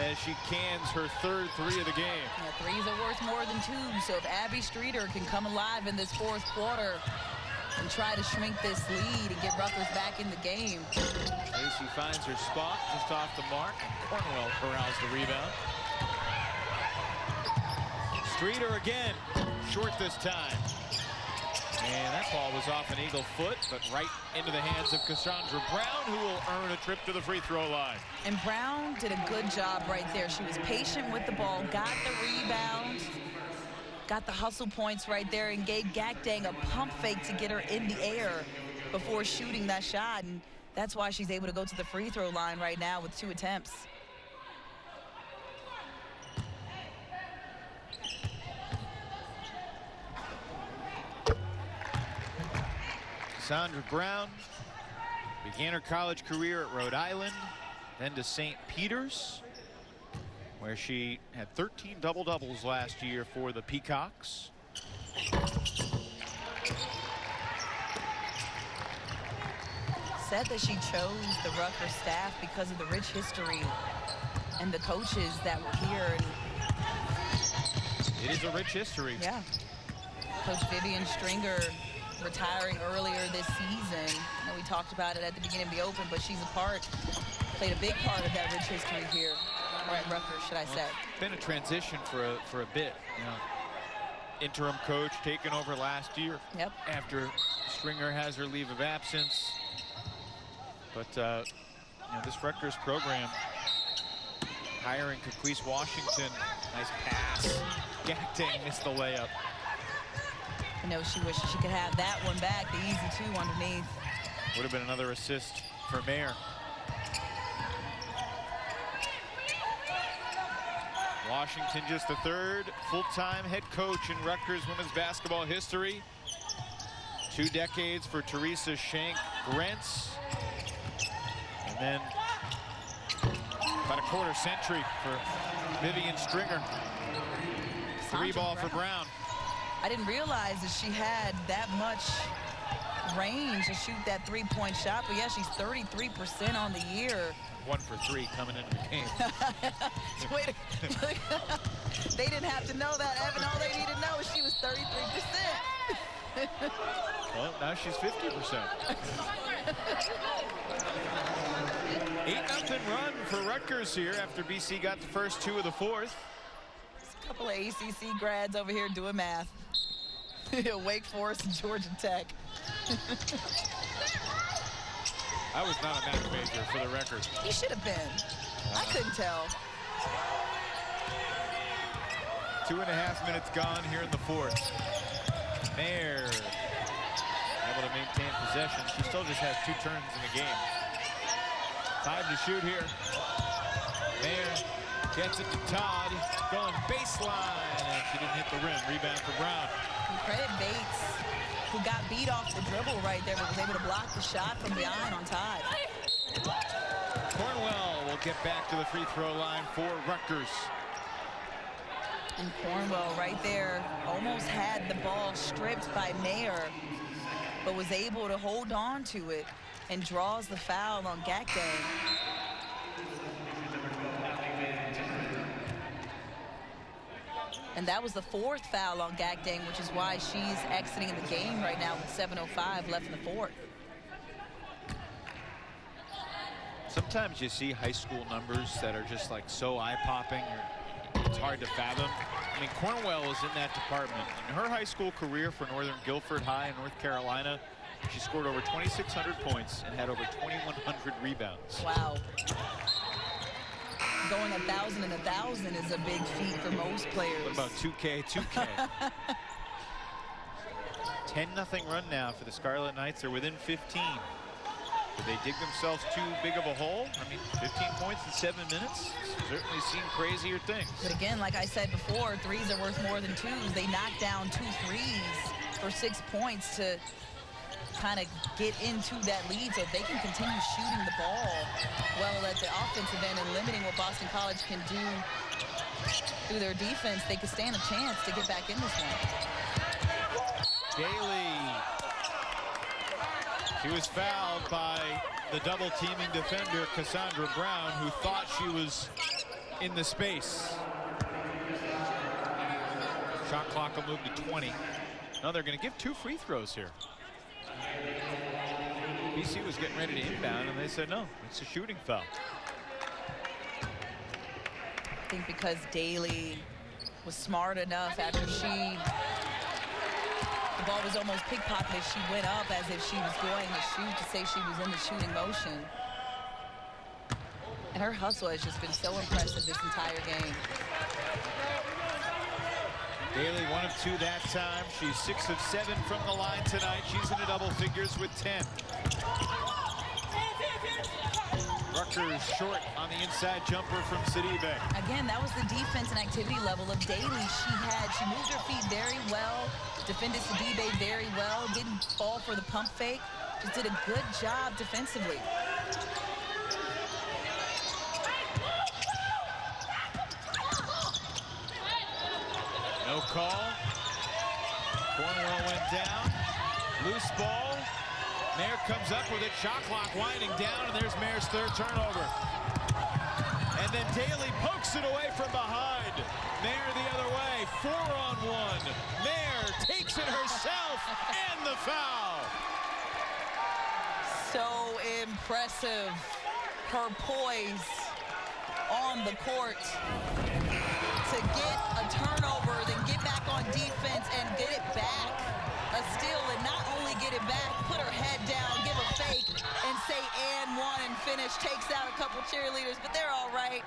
as she cans her 3rd 3 of the game. Yeah, threes are worth more than 2, so if Abby Streeter can come alive in this 4th quarter and try to shrink this lead and get Rutgers back in the game. Lacey finds her spot just off the mark. Cornwell corrals the rebound. Streeter again, short this time. And that ball was off an Eagle foot, but right into the hands of Cassandra Brown, who will earn a trip to the free throw line. And Brown did a good job right there. She was patient with the ball, got the rebound, got the hustle points right there, and gave Gakdeng a pump fake to get her in the air before shooting that shot. And that's why she's able to go to the free throw line right now with 2 attempts. Cassandra Brown began her college career at Rhode Island, then to St. Peter's, where she had 13 double-doubles last year for the Peacocks. Said that she chose the Rutgers staff because of the rich history and the coaches that were here. It is a rich history. Yeah. Coach Vivian Stringer retiring earlier this season. I know we talked about it at the beginning of the Open, but she's played a big part of that rich history here, or at Rutgers, should I say. It's been a transition for a bit. You know, interim coach taken over last year. Yep. After Stringer has her leave of absence. But you know, this Rutgers program hiring Kaquise Washington. Nice pass. Gakdeng missed the layup. I know she wishes she could have that one back, the easy 2 underneath. Would have been another assist for Mair. Washington just the 3rd full-time head coach in Rutgers women's basketball history. 2 decades for Teresa Shank-Grentz. And then about a quarter century for Vivian Stringer. 3 ball for Brown. I didn't realize that she had that much range to shoot that 3-point shot, but yeah, she's 33% on the year. 1 for 3 coming into the game. Wait, they didn't have to know that, Evan. All they needed to know is she was 33%. Well, now she's 50%. 8-0 run for Rutgers here after BC got the first 2 of the 4th. A couple of ACC grads over here doing math. Wake Forest and Georgia Tech. I was not a math major, for the record. You should have been. I couldn't tell. 2.5 minutes gone here in the 4th. Mair able to maintain possession. She still just has 2 turns in the game. 5 to shoot here. Mair gets it to Todd, going baseline, and she didn't hit the rim. Rebound for Brown. And credit Bates, who got beat off the dribble right there, but was able to block the shot from behind on Todd. Cornwell will get back to the free throw line for Rutgers. And Cornwell right there almost had the ball stripped by Mair, but was able to hold on to it and draws the foul on Gakdeng. And that was the 4th foul on Gakdeng, which is why she's exiting the game right now with 7:05 left in the 4th. Sometimes you see high school numbers that are just like so eye-popping. It's hard to fathom. I mean, Cornwell is in that department. In her high school career for Northern Guilford High in North Carolina, she scored over 2,600 points and had over 2,100 rebounds. Wow. Going 1,000 and 1,000 is a big feat for most players. What about 2K, 2K? 10-0 run now for the Scarlet Knights. They're within 15. Did they dig themselves too big of a hole? I mean, 15 points in 7 minutes. Certainly seen crazier things. But again, like I said before, threes are worth more than twos. They knocked down 2 threes for 6 points to kind of get into that lead, so if they can continue shooting the ball well at the offensive end and limiting what Boston College can do through their defense, they could stand a chance to get back in this one. Daly. She was fouled by the double-teaming defender, Cassandra Brown, who thought she was in the space. Shot clock will move to 20. Now they're going to give 2 free throws here. BC was getting ready to inbound, and they said, no, it's a shooting foul. I think because Daly was smart enough after the ball was almost pickpocketed, she went up as if she was going to shoot to say she was in the shooting motion. And her hustle has just been so impressive this entire game. Daly 1 of 2 that time. She's 6 of 7 from the line tonight. She's in the double figures with 10. Rutgers short on the inside jumper from Sidibe. Again, that was the defense and activity level of Daly. She moved her feet very well, defended Sidibe very well, didn't fall for the pump fake, just did a good job defensively. No call. Cornwell went down. Loose ball. Mair comes up with it. Shot clock winding down, and there's Mair's 3rd turnover. And then Daly pokes it away from behind. Mair the other way. 4-on-1. Mair takes it herself, and the foul. So impressive. Her poise on the court to get a turnover, then get back on defense and get it back. A steal, and not only get it back, put her head down, give a fake, and say and 1 and finish. Takes out a couple cheerleaders, but they're all right.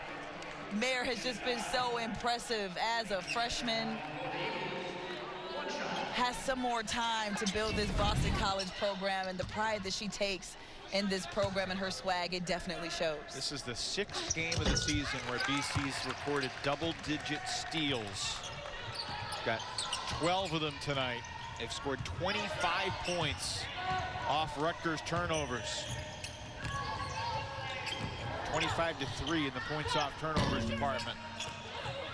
Mair has just been so impressive as a freshman. Has some more time to build this Boston College program, and the pride that she takes in this program and her swag, it definitely shows. This is the 6th game of the season where BC's recorded double-digit steals. Got 12 of them tonight. They've scored 25 points off Rutgers turnovers. 25-3 in the points off turnovers department.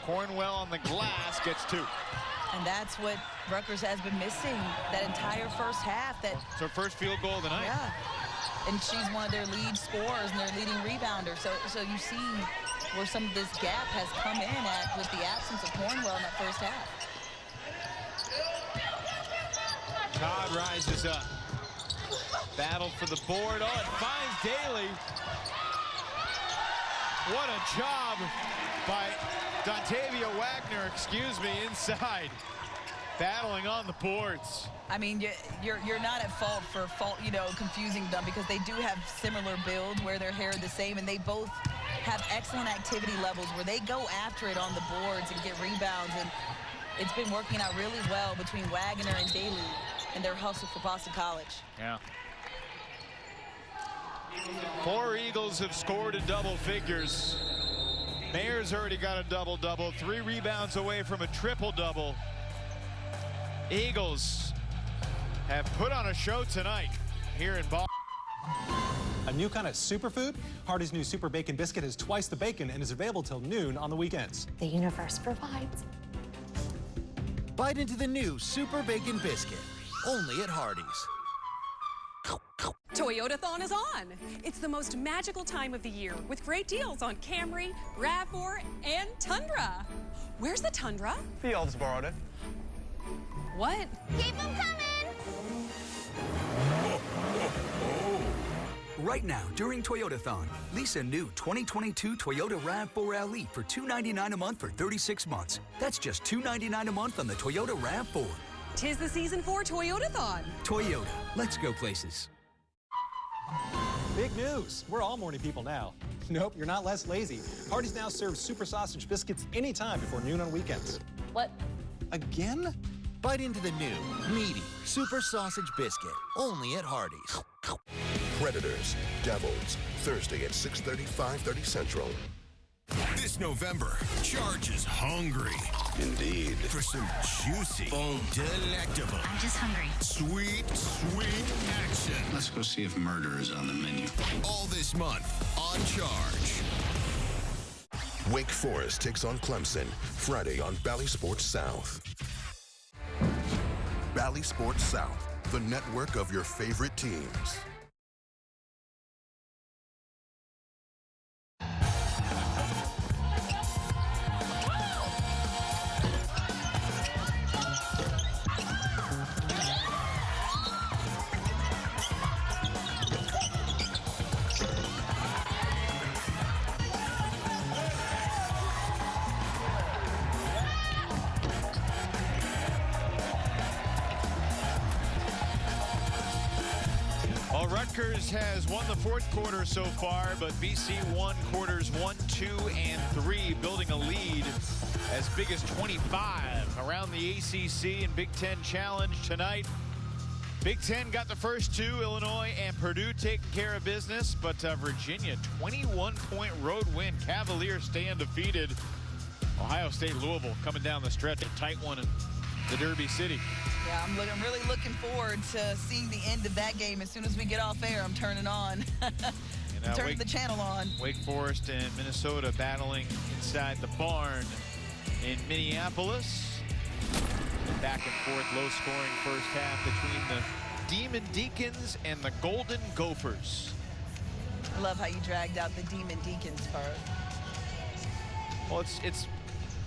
Cornwell on the glass gets 2. And that's what Rutgers has been missing that entire first half. It's her first field goal of the night. Yeah. And she's one of their lead scorers and their leading rebounder. So you see where some of this gap has come in at with the absence of Cornwell in that first half. Todd rises up. Battle for the board. Oh, it finds Daly. What a job by Dontavia Wagner, inside. Battling on the boards. I mean, you're not at fault for confusing them, because they do have similar builds, wear their hair the same, and they both have excellent activity levels where they go after it on the boards and get rebounds, and it's been working out really well between Wagner and Daly and their hustle for Boston College. Yeah. 4 Eagles have scored in double figures. Mair's already got a double-double, 3 rebounds away from a triple-double. Eagles have put on a show tonight here in Boston. A new kind of superfood? Hardee's new Super Bacon Biscuit has twice the bacon and is available till noon on the weekends. The universe provides. Bite into the new Super Bacon Biscuit, only at Hardee's. Toyotathon is on. It's the most magical time of the year with great deals on Camry, RAV4, and Tundra. Where's the Tundra? Fields borrowed it. What? Keep them coming! Right now, during Toyotathon, lease a new 2022 Toyota RAV4 LE for $299 a month for 36 months. That's just $299 a month on the Toyota RAV4. 'Tis the season for Toyotathon. Toyota, let's go places. Big news. We're all morning people now. Nope, you're not less lazy. Hardee's now serves super sausage biscuits anytime before noon on weekends. What? Again? Bite into the new, meaty Super Sausage Biscuit, only at Hardee's. Predators, Devils, Thursday at 6:30, 5:30 Central. This November, Charge is hungry. Indeed. For some juicy, delectable, I'm just hungry. sweet action. Let's go see if murder is on the menu. All this month on Charge. Wake Forest takes on Clemson, Friday on Bally Sports South. Bally Sports South, the network of your favorite teams. Well, Rutgers has won the fourth quarter so far, but BC won quarters 1, 2, and 3, building a lead as big as 25 around the ACC and Big Ten Challenge tonight. Big Ten got the first two, Illinois and Purdue taking care of business, but Virginia, 21-point road win. Cavaliers stay undefeated. Ohio State, Louisville coming down the stretch, a tight one in the Derby City. Yeah, I'm really looking forward to seeing the end of that game. As soon as we get off air, I'm turning on. I'm turning the channel on. Wake Forest and Minnesota battling inside the barn in Minneapolis. Back and forth, low-scoring first half between the Demon Deacons and the Golden Gophers. I love how you dragged out the Demon Deacons part. Well, it's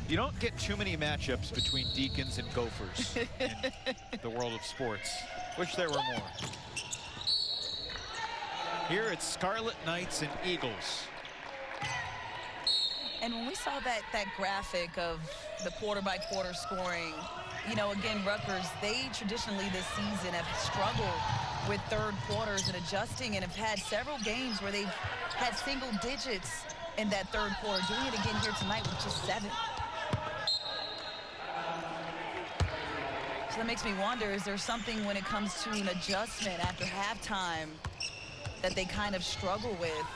you don't get too many matchups between Deacons and Gophers in the world of sports. Wish there were more. Here it's Scarlet Knights and Eagles. And when we saw that graphic of the quarter-by-quarter scoring, you know, again, Rutgers, they traditionally this season have struggled with third quarters and adjusting, and have had several games where they've had single digits in that third quarter. Doing it again here tonight with just 7. So that makes me wonder, is there something when it comes to an adjustment after halftime that they kind of struggle with?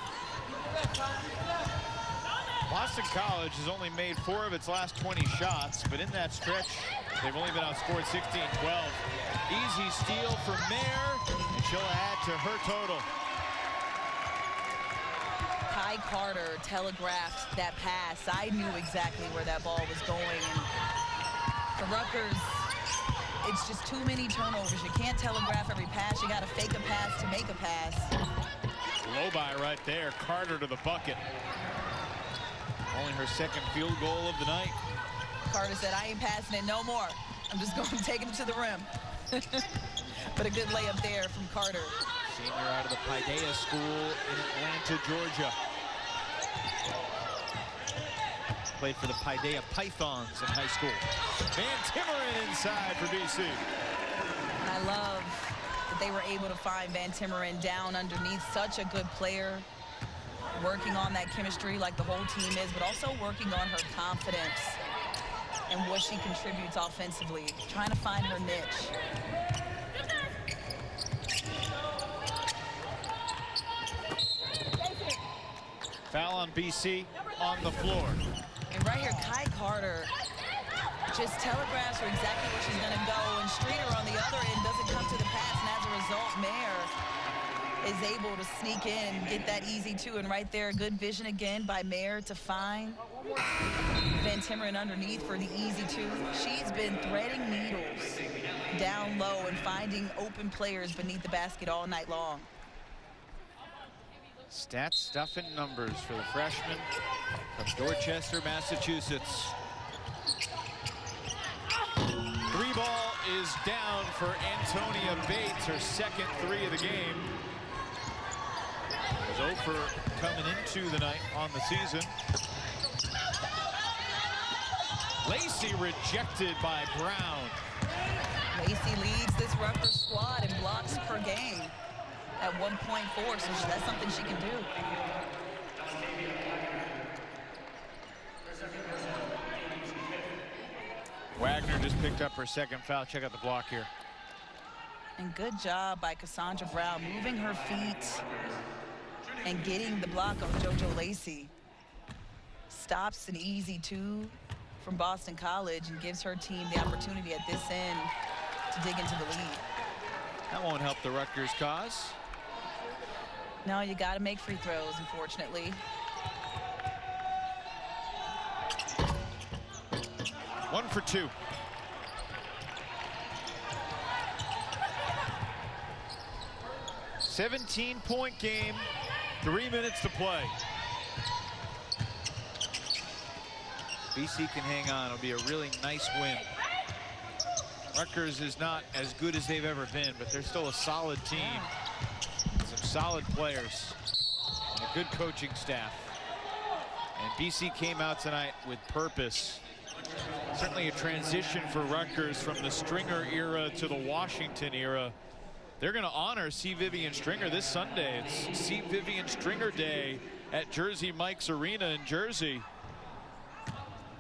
Boston College has only made 4 of its last 20 shots, but in that stretch, they've only been outscored 16-12. Easy steal from Mair, and she'll add to her total. Kai Carter telegraphed that pass. I knew exactly where that ball was going. And for Rutgers, it's just too many turnovers. You can't telegraph every pass. You got to fake a pass to make a pass. Low by right there. Carter to the bucket. Only her second field goal of the night. Carter said, I ain't passing it no more. I'm just going to take it to the rim. But a good layup there from Carter. Senior out of the Paideia School in Atlanta, Georgia. Played for the Paideia Pythons in high school. Van Timmeren inside for BC. And I love that they were able to find Van Timmeren down underneath. Such a good player. Working on that chemistry like the whole team is, but also working on her confidence and what she contributes offensively. Trying to find her niche. Foul on BC on the floor. And right here, Kai Carter just telegraphs her exactly where she's going to go, and Streeter on the other end doesn't come to the pass, and as a result, Mair is able to sneak in, get that easy 2, and right there, good vision again by Mair to find Van Timmeren underneath for the easy 2. She's been threading needles down low and finding open players beneath the basket all night long. Stats, stuff, and numbers for the freshman from Dorchester, Massachusetts. 3 ball is down for Antonia Bates, her second 3 of the game. She's 0 for coming into the night on the season. Lacey rejected by Brown. Lacey leads this Rutgers squad in blocks per game at 1.4, so that's something she can do. Wagner just picked up her second foul. Check out the block here. And good job by Cassandra Brown, moving her feet and getting the block on JoJo Lacey. Stops an easy 2 from Boston College and gives her team the opportunity at this end to dig into the lead. That won't help the Rutgers cause. No, you got to make free throws, unfortunately. One for 2. "17-point game, 3 minutes to play." BC can hang on. It'll be a really nice win. Rutgers is not as good as they've ever been, but they're still a solid team. Some solid players and a good coaching staff. And BC came out tonight with purpose. Certainly a transition for Rutgers from the Stringer era to the Washington era. They're going to honor C. Vivian Stringer this Sunday. It's C. Vivian Stringer Day at Jersey Mike's Arena in Jersey.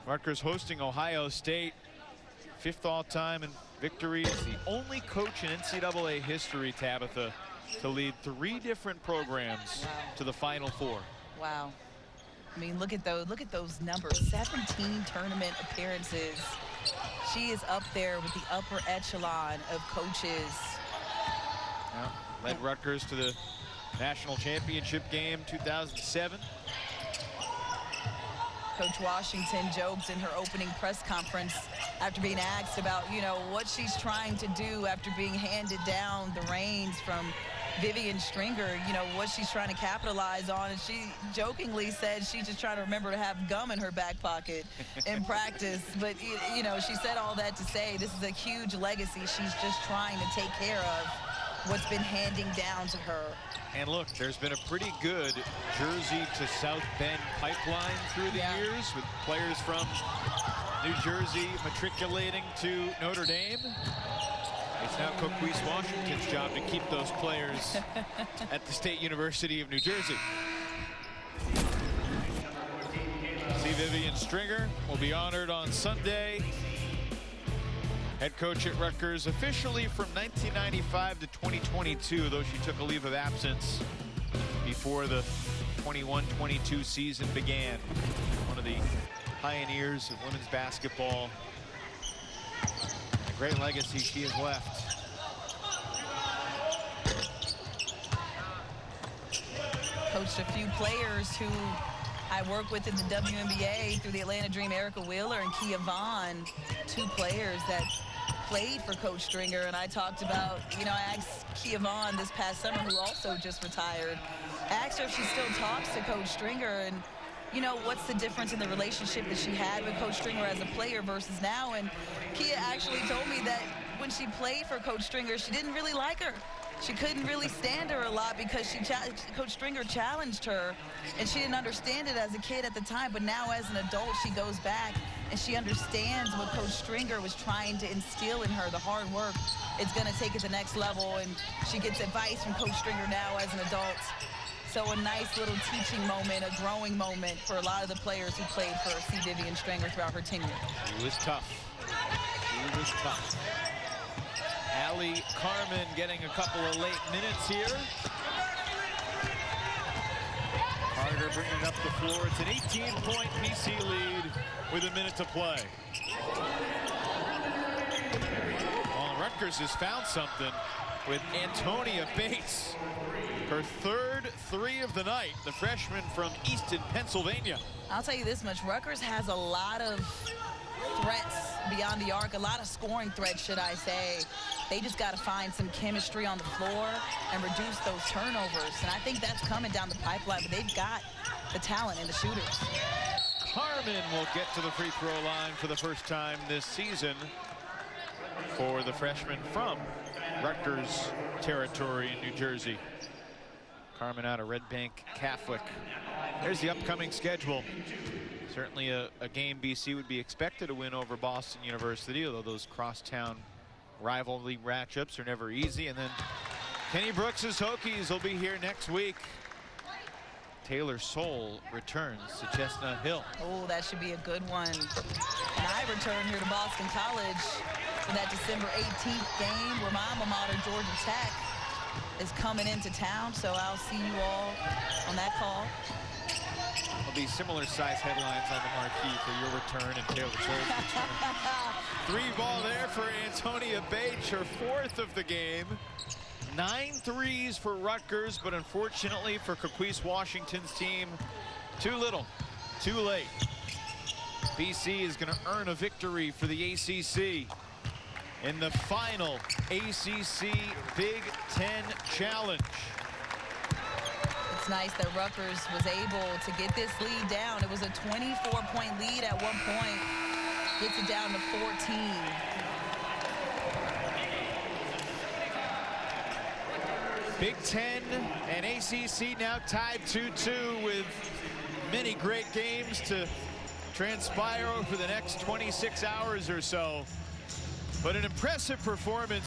Rutgers hosting Ohio State. 5th all-time in victories. The only coach in NCAA history, Tabitha, to lead 3 different programs to the Final Four. Wow. I mean, look at those numbers. 17 tournament appearances. She is up there with the upper echelon of coaches. Yeah, led Rutgers to the national championship game 2007. Coach Washington joked in her opening press conference after being asked about, you know, what she's trying to do after being handed down the reins from Vivian Stringer, you know, what she's trying to capitalize on. And she jokingly said she's just trying to remember to have gum in her back pocket in practice. But, you know, she said all that to say this is a huge legacy. She's just trying to take care of what's been handing down to her. And look, there's been a pretty good Jersey to South Bend pipeline through the years with players from New Jersey matriculating to Notre Dame. It's now Coquise Washington's job to keep those players at the State University of New Jersey. C. Vivian Stringer will be honored on Sunday. Head coach at Rutgers officially from 1995 to 2022, though she took a leave of absence before the 21-22 season began. One of the pioneers of women's basketball. A great legacy she has left. Coached a few players who I work with in the WNBA through the Atlanta Dream, Erica Wheeler and Kia Vaughn, 2 players that played for Coach Stringer. And I talked about, you know, I asked Kia Vaughn this past summer, who also just retired, I asked her if she still talks to Coach Stringer and, you know, what's the difference in the relationship that she had with Coach Stringer as a player versus now. And Kia actually told me that when she played for Coach Stringer, she didn't really like her. She couldn't really stand her a lot because Coach Stringer challenged her, and she didn't understand it as a kid at the time. But now as an adult, she goes back and she understands what Coach Stringer was trying to instill in her, the hard work. It's going to take it to the next level, and she gets advice from Coach Stringer now as an adult. So a nice little teaching moment, a growing moment for a lot of the players who played for C. Vivian Stringer throughout her tenure. She was tough. She was tough. Allie Carmen getting a couple of late minutes here. Carter bringing up the floor. It's an 18-point BC lead with a minute to play. Well, Rutgers has found something with Antonia Bates. Her 3rd 3 of the night, the freshman from Easton, Pennsylvania. I'll tell you this much, Rutgers has a lot of threats beyond the arc, a lot of scoring threats, should I say. They just got to find some chemistry on the floor and reduce those turnovers. And I think that's coming down the pipeline, but they've got the talent and the shooters. Carmen will get to the free throw line for the first time this season for the freshman from Rutgers territory in New Jersey. Carmen out of Red Bank Catholic. There's the upcoming schedule. Certainly a game BC would be expected to win over Boston University, although those crosstown rivalry matchups are never easy. And then Kenny Brooks's Hokies will be here next week. Taylor Soule returns to Chestnut Hill. Oh, that should be a good one. And I return here to Boston College for that December 18th game where my alma mater, Georgia Tech, is coming into town. So I'll see you all on that call. There'll be similar size headlines on the marquee for your return and Taylor Soule's return. 3-ball there for Antonia Bates, her 4th of the game. 9 threes for Rutgers, but unfortunately for Kaquise Washington's team, too little, too late. BC is going to earn a victory for the ACC in the final ACC-Big Ten Challenge. It's nice that Rutgers was able to get this lead down. It was a 24-point lead at one point. Gets it down to 14. Big Ten and ACC now tied 2-2 with many great games to transpire over the next 26 hours or so. But an impressive performance.